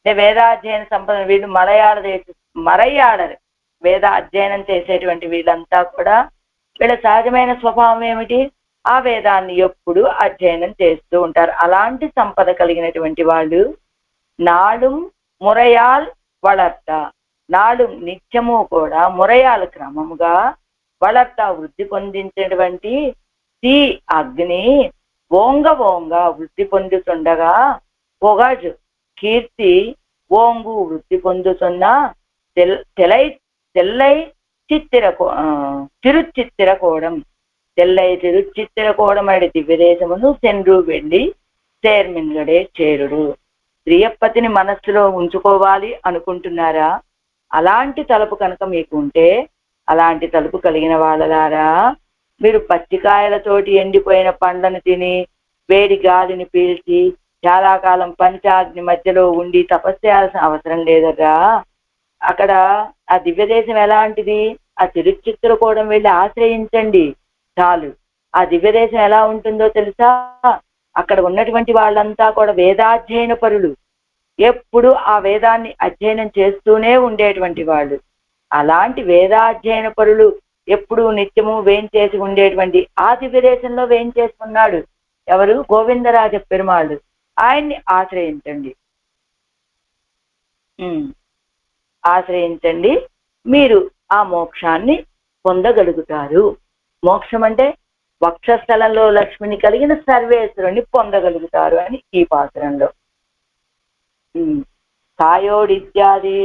వేదాధ్యయన సంపన్నులు వీళ్ళు మలయాళర్ వేదాధ్యయనం చేసేటువంటి వీళ్ళంతా కూడా వీళ్ళ సహజమైన స్వభావం ఏమిటి? ఆ వేదాన్ని ఎప్పుడు అధ్యయనం చేస్తూ ఉంటారు. అలాంటి సంపద కలిగినటువంటి వాళ్ళు నాడు మురయాల్ వళర్త, నాడు నిత్యము కూడా మురయాల క్రమముగా వళర్త వృద్ధి పొందించినటువంటి తీ అగ్ని ఓంగ వృద్ధి పొందుతుండగా పొగజు కీర్తి ఓంగు వృద్ధి పొందుతున్న తెల్లై తిరుచిత్తిరకోవడం అనే దివ్యదేశమును సెండ్రు వెళ్ళి చేర్మిన్గడే చేరుడు. ప్రియపతిని మనస్సులో ఉంచుకోవాలి అనుకుంటున్నారా? అలాంటి తలుపు కనుక మీకు ఉంటే, అలాంటి తలుపు కలిగిన వాళ్ళలారా, మీరు పచ్చికాయలతోటి ఎండిపోయిన పండ్లను తిని వేడి గాలిని పీల్చి చాలా కాలం పంచాగ్ని మధ్యలో ఉండి తపస్సు చేయాల్సిన అవసరం లేదరా. అక్కడ ఆ దివ్యదేశం ఎలాంటిది? ఆ తిరుచిత్తురకోవడం వెళ్ళి ఆశ్రయించండి చాలు. ఆ దివ్యదేశం ఎలా ఉంటుందో తెలుసా? అక్కడ ఉన్నటువంటి వాళ్ళంతా కూడా వేదాధ్యయన పరులు, ఎప్పుడు ఆ వేదాన్ని అధ్యయనం చేస్తూనే ఉండేటువంటి వాళ్ళు. అలాంటి వేదాధ్యయన పరులు ఎప్పుడు నిత్యము వేంచేసి ఉండేటువంటి ఆ దివ్యదేశంలో వేంచేసుకున్నాడు ఎవరు? గోవిందరాజ పెరుమాళ్ళు. ఆయన్ని ఆశ్రయించండి, మీరు ఆ మోక్షాన్ని పొందగలుగుతారు. మోక్షం అంటే వక్షస్థలంలో లక్ష్మిని కలిగిన సర్వేశ్వరుని పొందగలుగుతారు అని ఈ పాత్రంలో. காயோடித்யாதி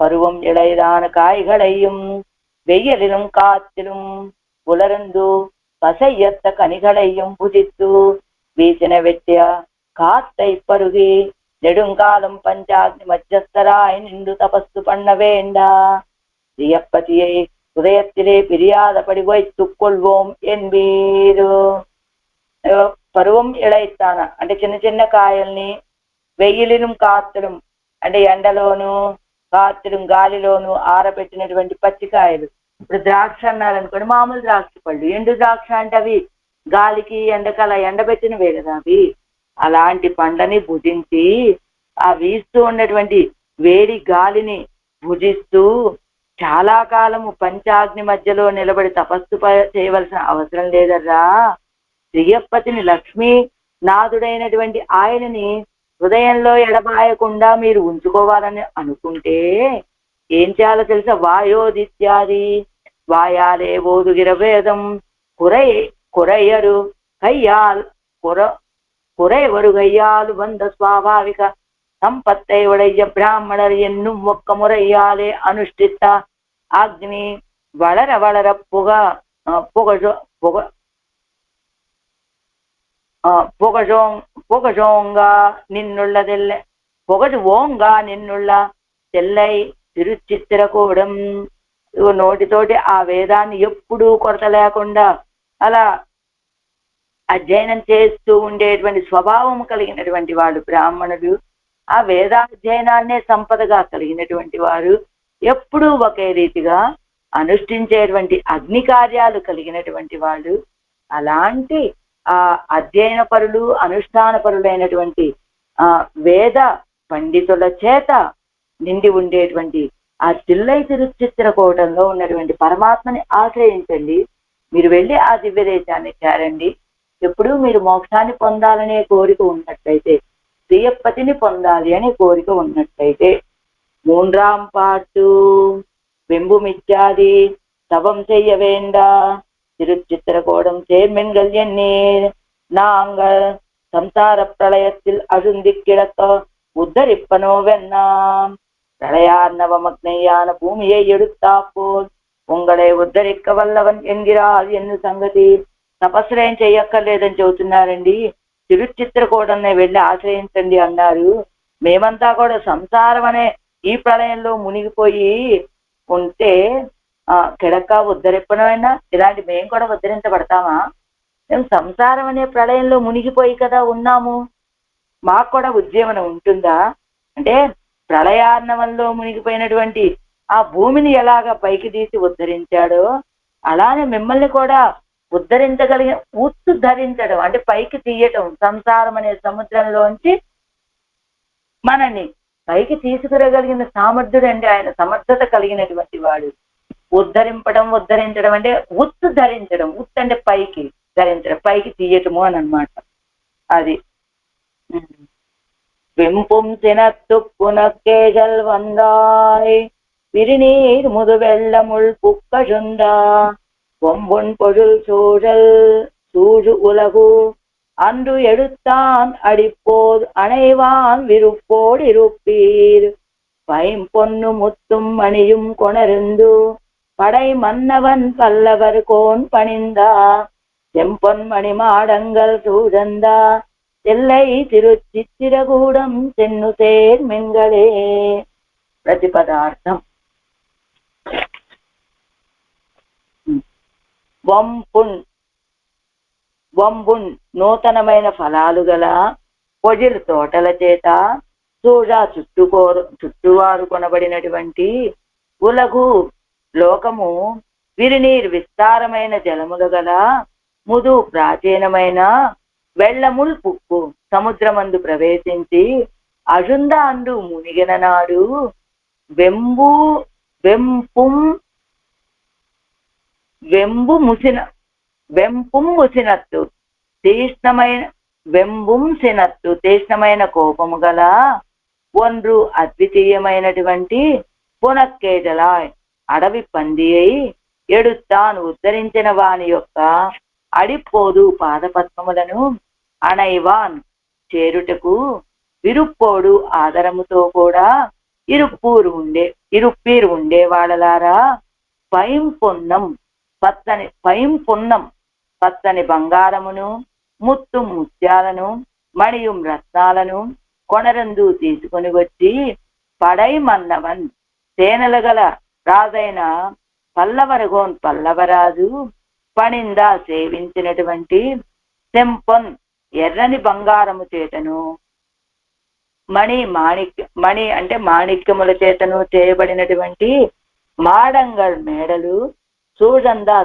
பருவம் இளைதான காய்களையும் வெய்யலிலும் காத்திலும் உலர்ந்து பசையத்த கனிகளையும் புதித்து வீசின வெட்டிய காத்தை பருகி நெடுங்காலம் பஞ்சாக்னி மத்தியஸ்தராய் நின்று தபஸ்து பண்ண வேண்டா. பிரியப்பதியை உதயத்திலே பிரியாதபடி வைத்துக் கொள்வோம் என்பீరు. పరువం ఇళైతాన అంటే చిన్న చిన్న కాయల్ని, వెయ్యిలిను కాత్తడం అంటే ఎండలోను కాత్తడం గాలిలోను ఆరబెట్టినటువంటి పచ్చికాయలు. ఇప్పుడు ద్రాక్ష అన్నారనుకోండి, మామూలు ద్రాక్ష పళ్ళు. ఎండు ద్రాక్ష అంటే అవి గాలికి ఎండకల ఎండబెట్టినవే కదా అవి. అలాంటి పండ్లని భుజించి ఆ వీస్తూ ఉన్నటువంటి వేడి గాలిని భుజిస్తూ చాలా కాలము పంచాగ్ని మధ్యలో నిలబడి తపస్సు చేయవలసిన అవసరం లేదర్రా. శ్రీయప్పతిని లక్ష్మీ నాథుడైనటువంటి ఆయనని హృదయంలో ఎడబాయకుండా మీరు ఉంచుకోవాలని అనుకుంటే ఏం చేయాలో తెలుసా? వాయోదిత్యాది వాయాలే ఓదుగిర వేదం కురైయరు గయ్యాలు వంద స్వాభావిక சம்பத்தை உடைய பிராமணர் என்னும் ஒக்க முறையாலே அனுஷ்டித்த அக்னி வளர வளர புகழோங்கா నిన్నుள்ள తెల్లై తిరుచిత్రకూడం. నోటితోటి ఆ వేదాన్ని ఎప్పుడూ కొరత లేకుండా అలా అధ్యయనం చేస్తూ ఉండేటువంటి స్వభావం కలిగినటువంటి వాళ్ళు బ్రాహ్మణులు. ఆ వేదాధ్యయనాన్నే సంపదగా కలిగినటువంటి వారు, ఎప్పుడూ ఒకే రీతిగా అనుష్ఠించేటువంటి అగ్ని కార్యాలు కలిగినటువంటి వాళ్ళు. అలాంటి ఆ అధ్యయన పరులు, అనుష్ఠాన పరులైనటువంటి వేద పండితుల చేత నిండి ఉండేటువంటి ఆ తిల్లై తిరుచిత్రకూటంలో ఉన్నటువంటి పరమాత్మని ఆశ్రయించండి. మీరు వెళ్ళి ఆ దివ్య దేశాన్ని చేరండి. ఎప్పుడూ మీరు మోక్షాన్ని పొందాలనే కోరిక ఉన్నట్లయితే, ప్రియపతిని పొందాలి అనే కోరిక ఉన్నట్లయితే, 3ஆம் பாட்டு வெம்புமிச்சாதி தவம் செய்ய வேண்டா திருச்சித்திரகோடம் சேர்மென்கள் எண்ணீர் நாங்கள் சம்சார பிரளயத்தில் அழுந்தி கிடக்க உத்தரிப்பனோவென்னாம். பிரளயார்ணவமக்னையான பூமியை எடுத்தா போல் உங்களை ఉద్ధరిக்க వల్లవన్ ఎన్గిరాల్ ఎన్ను సంగతి. తపస్సులేం చెయ్యక్కర్లేదని చెబుతున్నారండి. తిరుచిత్రకూటంని వెళ్ళి ఆశ్రయించండి అన్నారు. మేమంతా కూడా సంసారం అనే ఈ ప్రళయంలో మునిగిపోయి ఉంటే కిడక ఉద్ధరింపనమైనా ఇలాంటి మేము కూడా ఉద్ధరించబడతామా? మేము సంసారం అనే ప్రళయంలో మునిగిపోయి కదా ఉన్నాము. మాకు కూడా ఉజ్జీవనం ఉంటుందా? అంటే ప్రళయార్ణవంలో మునిగిపోయినటువంటి ఆ భూమిని ఎలాగ పైకి తీసి ఉద్ధరించాడో అలానే మిమ్మల్ని కూడా ఉద్ధరించగలిగిన, ఉద్ధరించడం అంటే పైకి తీయటం, సంసారం అనే సముద్రంలోంచి మనని పైకి తీసుకురగలిగిన సామర్థ్యుడు అండి ఆయన. సమర్థత కలిగినటువంటి వాడు. ఉద్ధరించడం అంటే ధరించడం. అంటే పైకి ధరించడం, పైకి తీయటము అని అన్నమాట. అది వెంపుం తినత్తుక్కునక్కేజల్ వందాయ్ విరినీర్ ముదువెళ్ళముల్ పుక్కజుందా பொம்பொன் பொருள் சூழு உலகு அன்று எடுத்தான் அடிப்போது அணைவான் விருப்போடு இருப்பீர். பைம்பொன்னு முத்தும் மணியும் கொணருந்து படை மன்னவன் பல்லவர் கோன் பணிந்தா செம்பொன் மணி மாடங்கள் சூழந்தா எல்லை திருச்சித்திரகூடம் சென்னு சேர் மென்களே. ప్రతిపదార్థం వంపున్ నూతనమైన ఫలాలు గల పొజిల్ తోటల చేత చూడా చుట్టువారు కొనబడినటువంటి ఉలగు లోకము విరినీరు విస్తారమైన జలములు గల ముదు ప్రాచీనమైన వెళ్లముల్ పుక్కు సముద్రమందు ప్రవేశించి అజుంద అందు మునిగిన నాడు తీష్ణమైన కోపము గల ఒండ్రు అద్వితీయమైనటువంటి పునక్కేజలాయ్ అడవి పంది అయి ఎడుతాను ఉద్ధరించిన వాని యొక్క అడిపోదు పాదపద్మములను అణైవాన్ చేరుటకు విరుప్పోడు ఆదరముతో కూడా ఇరుప్పీరు ఉండే వాళ్ళలారా పైంపొన్నం పచ్చని బంగారమును ముత్యాలను మణియుం రత్నాలను కొనరందు తీసుకొని వచ్చి పడై మన్నవన్ సేనల గల రాజైన పల్లవరాజు పణిందా సేవించినటువంటి సెంపొన్ ఎర్రని బంగారము చేతను మణి అంటే మాణిక్యముల చేతను చేయబడినటువంటి మాడంగల్ మేడలు సూజందా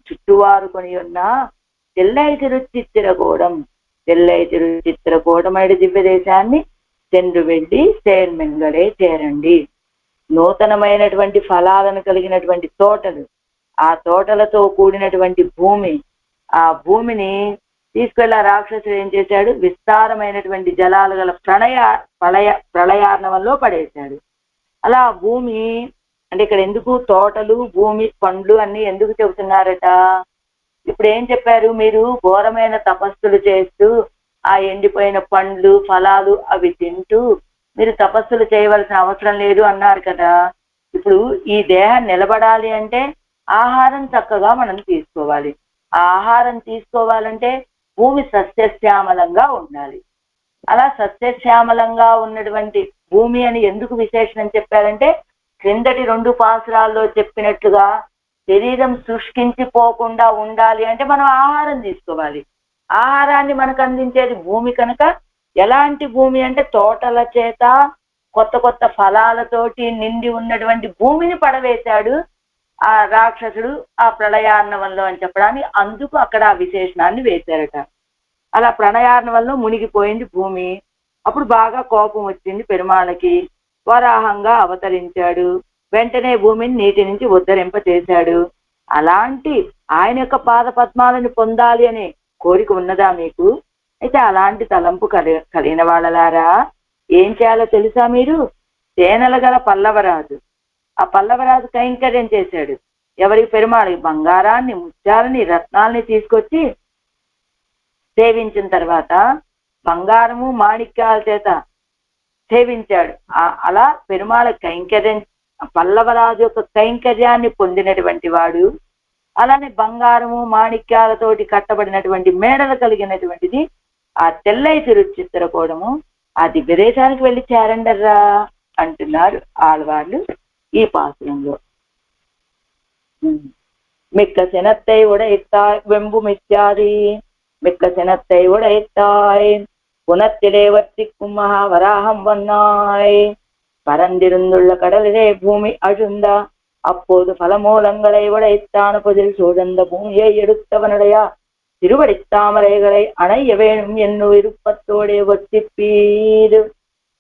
చుట్టువారు కొని ఉన్న తెల్లై తిరుచిత్రకూడం అనే దివ్య దేశాన్ని చెండు వెళ్ళి చేర్మెంగడే చేరండి. నూతనమైనటువంటి ఫలాలను కలిగినటువంటి తోటలు, ఆ తోటలతో కూడినటువంటి భూమి, ఆ భూమిని తీసుకెళ్ళి రాక్షసుడు ఏం చేశాడు? విస్తారమైనటువంటి జలాలు గల ప్రళయార్ణవంలో పడేశాడు. అలా భూమి అంటే ఇక్కడ ఎందుకు తోటలు, భూమి, పండ్లు అన్ని ఎందుకు చెబుతున్నారట? ఇప్పుడు ఏం చెప్పారు? మీరు ఘోరమైన తపస్సులు చేస్తూ ఆ ఎండిపోయిన పండ్లు ఫలాలు అవి తింటూ మీరు తపస్సులు చేయవలసిన అవసరం లేదు అన్నారు కదా. ఇప్పుడు ఈ దేహం నిలబడాలి అంటే ఆహారం చక్కగా మనం తీసుకోవాలి. ఆ ఆహారం తీసుకోవాలంటే భూమి సస్యశ్యామలంగా ఉండాలి. అలా సస్యశ్యామలంగా ఉన్నటువంటి భూమి అని ఎందుకు విశేషణం చెప్పారంటే, క్రిందటి 2 పాసురాల్లో చెప్పినట్లుగా శరీరం శుష్కించిపోకుండా ఉండాలి అంటే మనం ఆహారం తీసుకోవాలి. ఆహారాన్ని మనకు అందించేది భూమి కనుక, ఎలాంటి భూమి అంటే తోటల చేత కొత్త కొత్త ఫలాలతోటి నిండి ఉన్నటువంటి భూమిని పడవేశాడు ఆ రాక్షసుడు ఆ ప్రళయార్ణవంలో అని చెప్పడానికి. అందుకు అక్కడ ఆ విశేషణాన్ని వేశారట. అలా ప్రళయార్ణవంలో మునిగిపోయింది భూమి. అప్పుడు బాగా కోపం వచ్చింది పెరుమాళకి. వరాహంగా అవతరించాడు. వెంటనే భూమిని నీటి నుంచి ఉద్ధరింప చేశాడు. అలాంటి ఆయన యొక్క పాద పద్మాలను పొందాలి అనే కోరిక ఉన్నదా మీకు? అయితే అలాంటి తలంపు కలిగిన వాళ్ళలారా ఏం చేయాలో తెలుసా మీరు? తేనెల గల పల్లవరాజు, ఆ పల్లవరాజు కైంకర్యం చేశాడు. ఎవరికి? పెరుమాళకి బంగారాన్ని, ముత్యాలని, రత్నాలని తీసుకొచ్చి సేవించిన తర్వాత బంగారము మాణిక్యాల చేత సేవించాడు. అలా పెరుమాళ కైంకర్యం, పల్లవరాజు యొక్క కైంకర్యాన్ని పొందినటువంటి వాడు. అలానే బంగారము మాణిక్యాలతోటి కట్టబడినటువంటి మేడలు కలిగినటువంటిది ఆ తెల్లై తిరుచిత్రకూడము. ఆ దివ్యదేశానికి వెళ్ళి చేరండర్రా అంటున్నారు ఆళ్వార్లు ఈ పాసురంలో. మిక్క సెనత్తై ఉడైత్తాయ్ వెంబు మిత్యాది, మిక్క సెనత్తై ఉడైత్తాయ్ புனத்திலேவர்த்திக்கும் மகாவராகம் வந்தாய். பரந்திருந்துள்ள கடலிலே பூமி அழுந்த, அப்போது பலமூலங்களை உடைத்தான பதில் சூழ்ந்த பூமியை எடுத்தவனுடைய திருவடித்தாமரைகளை அணைய வேணும் என்னும் விருப்பத்தோడే వర్తిప్పీరు.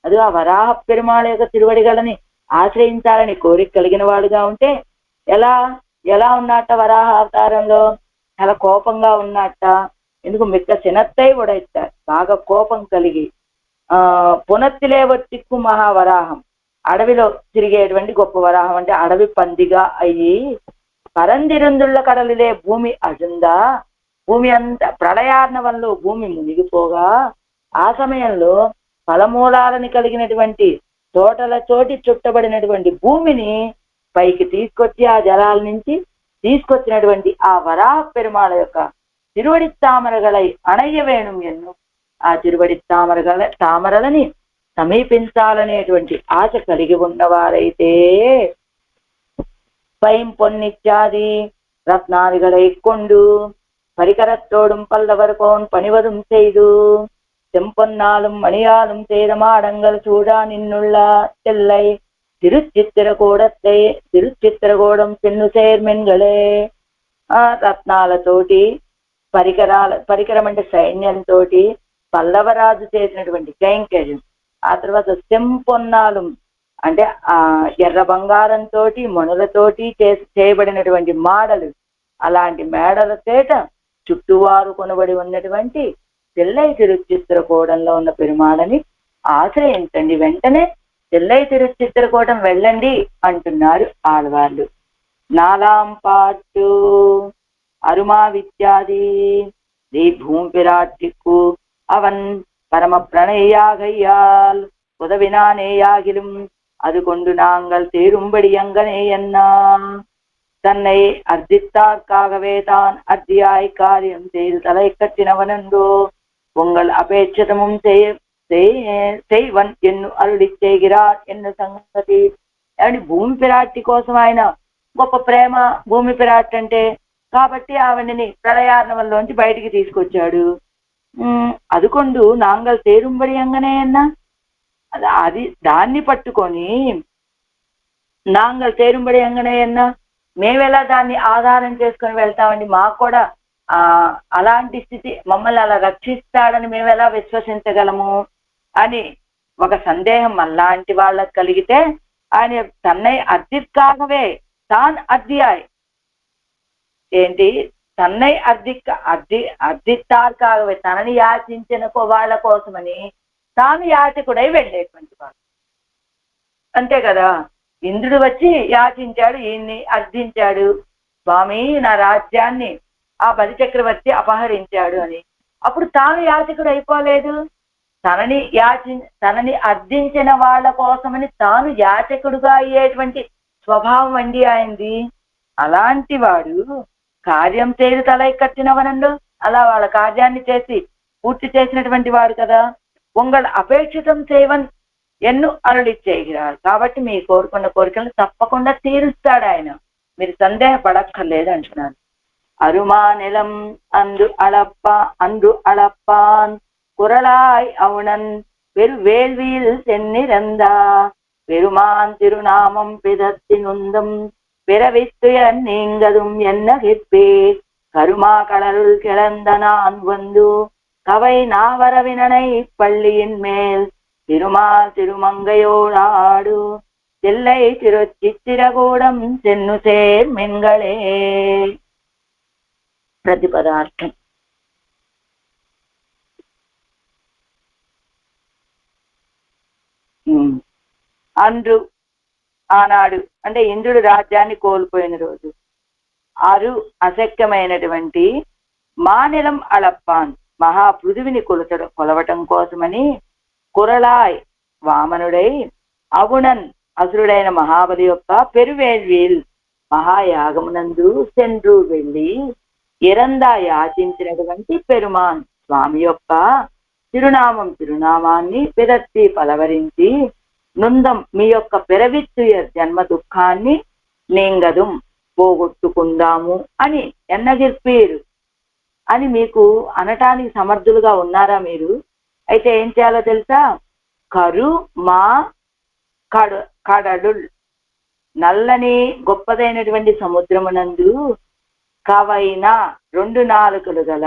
అది ఆ వరాహ పెరుమాళ యొక్క తిరువడిగలని ఆశ్రయించాలని కోరిక కలిగిన వాడుగా ఉంటే ఎలా ఎలా ఉన్నట్ట? వరాహ అవతారంలో చాలా కోపంగా ఉన్నట్ట. ఎందుకు? మిక్క శనత్తై ఉడైతారు, బాగా కోపం కలిగి. పునత్తిలేవత్తిక్కు మహావరాహం, అడవిలో తిరిగేటువంటి గొప్ప వరాహం అంటే అడవి పందిగా అయ్యి, పరందిరందుళ్ళ కడలిలే భూమి అజుందా, భూమి అంతా ప్రళయార్ణవంలో భూమి మునిగిపోగా ఆ సమయంలో ఫలమూలాలని కలిగినటువంటి తోటల చోటి చుట్టబడినటువంటి భూమిని పైకి తీసుకొచ్చి ఆ జలాల నుంచి తీసుకొచ్చినటువంటి ఆ వరాహ పెరుమాళ యొక్క తిరువడి తామరగలై అణయ్య వేణుం ఎన్ను, ఆ తిరువడి తామరలని సమీపించాలనేటువంటి ఆశ కలిగి ఉన్నవారైతే పైం పొన్నిత్యాది రత్నాదిகளை கொண்டு பரிகரத்தோடும் பல்லவர்கோன் பணிவதும் செய்து செம்பொன்னாலும் மணியாலும் செய்த மாடங்கள் சூடா நின்னுள்ள தெல்லை తిరుచిత్రకూడం పెన్ను చైర్మన్களே. ఆ రత్నాలతోటి పరికరం అంటే సైన్యంతో పల్లవరాజు చేసినటువంటి కైంకర్యం, ఆ తర్వాత సెంపొన్నాలు అంటే ఆ ఎర్ర బంగారంతో మణులతోటి చేయబడినటువంటి మాడలు, అలాంటి మేడల చేత చుట్టువారు కొనబడి ఉన్నటువంటి తెల్లై తిరుచిత్రకూడంలో ఉన్న పెరుమాళని ఆశ్రయించండి, వెంటనే తెల్లై తిరుచిత్రకూటం వెళ్ళండి అంటున్నారు ఆళ్వార్లు. నాలాం పాటు அருமாவித்யாதி தி பூம்பிராட்டிக்கு அவன் பரம பிரணயாகையால் உதவினானேயாகிலும் அது கொண்டு நாங்கள் தேரும்படி அங்கனே என்ன தன்னை அர்த்தித்தார்க்காகவே தான் அர்த்தியாய் காரியம் செய்து தலை கட்டினவனென்றோ உங்கள் அபேட்சிதமும் செய்வன் ఎన్ను అరుడి చేయగిరార్ ఎన్న సంగతి. ఏమంటే భూమి పిరాటి కోసం ఆయన గొప్ప ప్రేమ. భూమి పిరాటి అంటే కాబట్టి ఆవిడని ప్రళయార్ణవంలోంచి బయటికి తీసుకొచ్చాడు. అదుకొండు నాంగల్ తేరుంబడి అంగనే అన్న, అది దాన్ని పట్టుకొని నాంగల్ తేరుంబడి అంగనే అన్న, మేమెలా దాన్ని ఆధారం చేసుకొని వెళ్తామండి? మాకు కూడా అలాంటి స్థితి, మమ్మల్ని అలా రక్షిస్తాడని మేము ఎలా విశ్వసించగలము అని ఒక సందేహం అలాంటి వాళ్ళకి కలిగితే ఆయన తన్నై అర్ధిత్కాగవే తాన్ అర్ధియాయ్ ఏంటి తన్నై అర్ధిత్తార్కాగవే తనని యాచించిన వాళ్ళ కోసమని తాను యాచకుడై వెళ్ళేటువంటి వాడు. అంతే కదా, ఇంద్రుడు వచ్చి యాచించాడు, ఈయన్ని అర్థించాడు, స్వామి నా రాజ్యాన్ని ఆ బలిచక్రవర్తి అపహరించాడు అని. అప్పుడు తాను యాచకుడు అయిపోలేదు. తనని అర్థించిన వాళ్ళ కోసమని తాను యాచకుడుగా అయ్యేటువంటి స్వభావం అండి ఆయనది. అలాంటి వాడు కార్యం చేరు తలై కట్టినవనండు, అలా వాళ్ళ కార్యాన్ని చేసి పూర్తి చేసినటువంటి వాడు కదా. ఉంగళ అపేక్షితం చేయవన్ ఎన్ను అరుళి చేయகிறாరు. కాబట్టి మీ కోరుకున్న కోరికలను తప్పకుండా తీరుస్తాడు ఆయన, మీరు సందేహపడక్కర్లేదు అంటున్నారు. అరుమా నిలం అందు అళప్పాన్ குரலாய் அவுணன் வேள்வியில் சென்னிறந்தா பெருமான் திருநாமம் பிதத்தினுந்தும் பிறவித்துய நீங்கதும் என்ன கிப்பே கருமா கடலுள் கிளந்த நான் வந்து கவை நாவரவினனை பள்ளியின் மேல் திருமால் திருமங்கையோடாடு தில்லை திருச்சித்திரகூடம் சென்னு சேர் மென்களே. ప్రతిపదార్థం. అండ్రు ఆనాడు అంటే ఇంద్రుడు రాజ్యాన్ని కోల్పోయిన రోజు, అరు అశక్యమైనటువంటి మానిలం అళప్పాన్ మహాపృథివిని కొలవటం కోసమని కురళాయ్ వామనుడై అవుణన్ అసురుడైన మహాబలి యొక్క పెరువేల్వీల్ మహాయాగమునందు సెండ్రు వెళ్ళి ఇరందా యాచించినటువంటి పెరుమాన్ స్వామి యొక్క తిరునామాన్ని పిదత్తి పలవరించి నుందం మీ యొక్క పెరవిత్తుయ జన్మ దుఃఖాన్ని నీంగదుం పోగొట్టుకుందాము అని ఎన్నగిర్పీరు అని మీకు అనటానికి సమర్థులుగా ఉన్నారా మీరు? అయితే ఏం చేయాలో తెలుసా? కరు మా కడలు నల్లని గొప్పదైనటువంటి సముద్రమునందు కవైన 2 నాలుకలు గల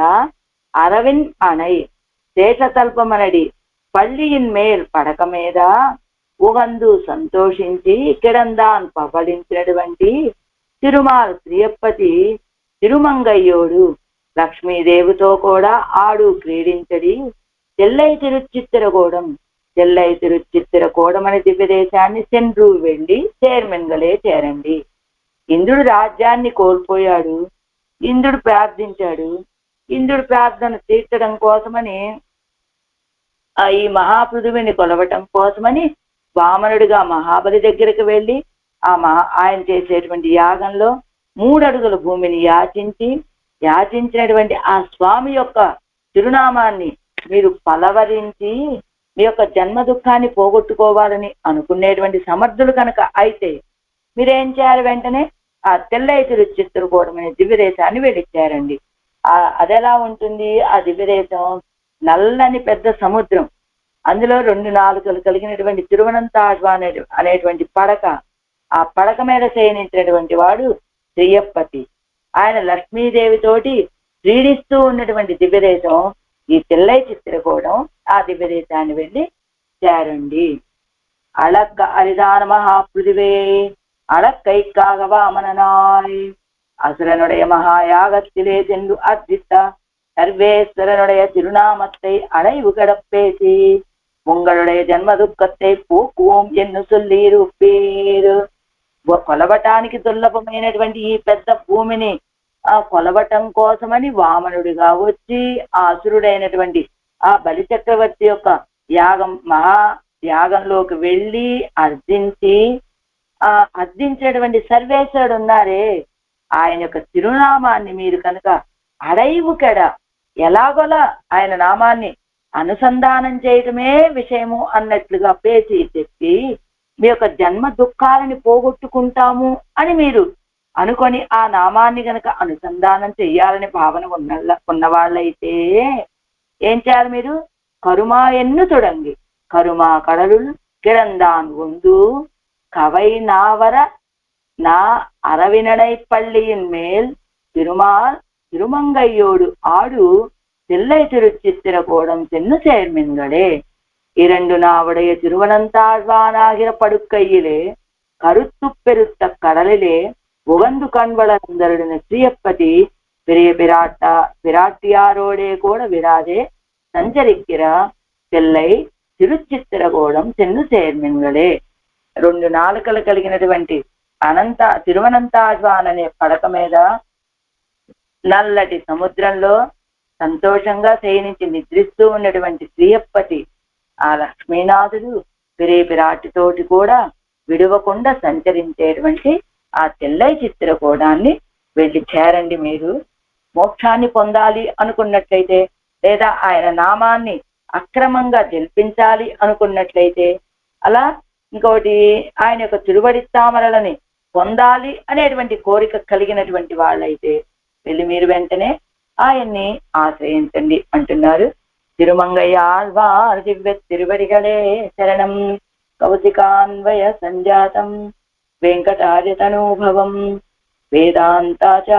అరవిన్ అణై శేషతల్పమనడి పల్లియిన్ మేల్ పడక మీద ఉగందు సంతోషించి కిడందాన్ పవళించినటువంటి తిరుమాల్ శ్రీయప్పతి తిరుమంగయ్యోడు లక్ష్మీదేవితో కూడా ఆడు క్రీడించడి తెల్లై తిరుచిత్తిరగూడం అనే దివ్యదేశాన్ని సెండ్రు వెళ్ళి చేర్మెన్గలే చేరండి. ఇంద్రుడు రాజ్యాన్ని కోల్పోయాడు, ఇంద్రుడు ప్రార్థించాడు. ఇంద్రుడు ప్రార్థన తీర్చడం కోసమని ఈ మహాపృథువిని కొలవటం కోసమని వామనుడిగా మహాబలి దగ్గరికి వెళ్ళి ఆయన చేసేటువంటి యాగంలో 3 అడుగుల భూమిని యాచించినటువంటి ఆ స్వామి యొక్క తిరునామాన్ని మీరు పలవరించి మీ యొక్క జన్మ దుఃఖాన్ని పోగొట్టుకోవాలని అనుకునేటువంటి సమర్థులు కనుక అయితే మీరేం చేయాలి? వెంటనే ఆ తెల్లై తిరుచిత్తురగూడం అనే దివ్యదేశాన్ని వెళ్ళిచ్చారండి. అదెలా ఉంటుంది? ఆ దివ్యదేశం నల్లని పెద్ద సముద్రం, అందులో 2 నాలుకలు కలిగినటువంటి తిరువనంతాళ్వా అనేటువంటి పడక, ఆ పడక మీద శయనించినటువంటి వాడు శ్రీయప్పతి. ఆయన లక్ష్మీదేవితోటి క్రీడిస్తూ ఉన్నటువంటి దివ్యదేశం ఈ తెల్లై చిత్రగూడం. ఆ దివ్యదేశాన్ని వెళ్ళి చేరండి. అళక్క అరిదాన మహాపృథివే அழக்கைக்காக வாமனாய் அசுரனுடைய மகாயாகத்திலே சென்று அர்ஜித்த சர்வேஸ்வரனுடைய திருநாமத்தை அடைவு கடப்பேசி உங்களுடைய జన్మ దుఃఖத்தை పోకుவோம் என்று சொல்லி இருப்பீరు. కొలవటానికి దుర్లభమైనటువంటి ఈ పెద్ద భూమిని కొలవటం కోసమని వామనుడిగా వచ్చి ఆ అసురుడైనటువంటి ఆ బలి చక్రవర్తి యొక్క యాగంలోకి వెళ్ళి అర్థించేటువంటి సర్వేశ్వరుడు ఉన్నారే, ఆయన యొక్క తిరునామాన్ని మీరు కనుక అడైవుకెడ ఎలాగోలా ఆయన నామాన్ని అనుసంధానం చేయటమే విషయము అన్నట్లుగా పేచి చెప్పి మీ యొక్క జన్మ దుఃఖాలని పోగొట్టుకుంటాము అని మీరు అనుకొని ఆ నామాన్ని కనుక అనుసంధానం చెయ్యాలని భావన ఉన్నవాళ్ళైతే ఏం చేయాలి? మీరు కరుమా ఎన్ను చూడండి. కరుమా కడలుల్ కిడందాన్ ఉందు கவை நாவர நா அரவினனை பள்ளியின் மேல் திருமங்கையோடு ஆடு தில்லை திருச்சித்திரகூடம் சென்னு சேர்மின்களே. 2 நாவுடைய திருவனந்தாழ்வானாகிற படுக்கையிலே கருத்து பெருத்த கடலிலே உகந்து கண்வளர்ந்தருடின ஸ்ரீயப்பதி பெரிய பிராட்டியாரோடே கூட விராதே சஞ்சரிக்கிற தில்லை திருச்சித்திரகூடம் சென்னு சேர்మిన్களே. 2 నాలుకలు కలిగినటువంటి తిరువనంతాళ్వాన్ అనే పడక మీద నల్లటి సముద్రంలో సంతోషంగా శయనించి నిద్రిస్తూ ఉన్నటువంటి శ్రీయప్పటి ఆ లక్ష్మీనాథుడు పిరాటితోటి కూడా విడవకుండా సంచరించేటువంటి ఆ తెల్లై చిత్రకూటాన్ని వెళ్ళి చేరండి. మీరు మోక్షాన్ని పొందాలి అనుకున్నట్లయితే, లేదా ఆయన నామాన్ని అక్రమంగా జల్పించాలి అనుకున్నట్లయితే, అలా ఇంకొకటి ఆయన యొక్క తిరువడి తామరలని పొందాలి అనేటువంటి కోరిక కలిగినటువంటి వాళ్ళైతే వెళ్ళి మీరు వెంటనే ఆయన్ని ఆశ్రయించండి అంటున్నారు. తిరుమంగయ్యాళ్వార్ దివ్య తిరువడిగలే శరణం కౌశికాన్వయ సంజాతం వెంకటార్య తనూభవం వేదాంతాచార్య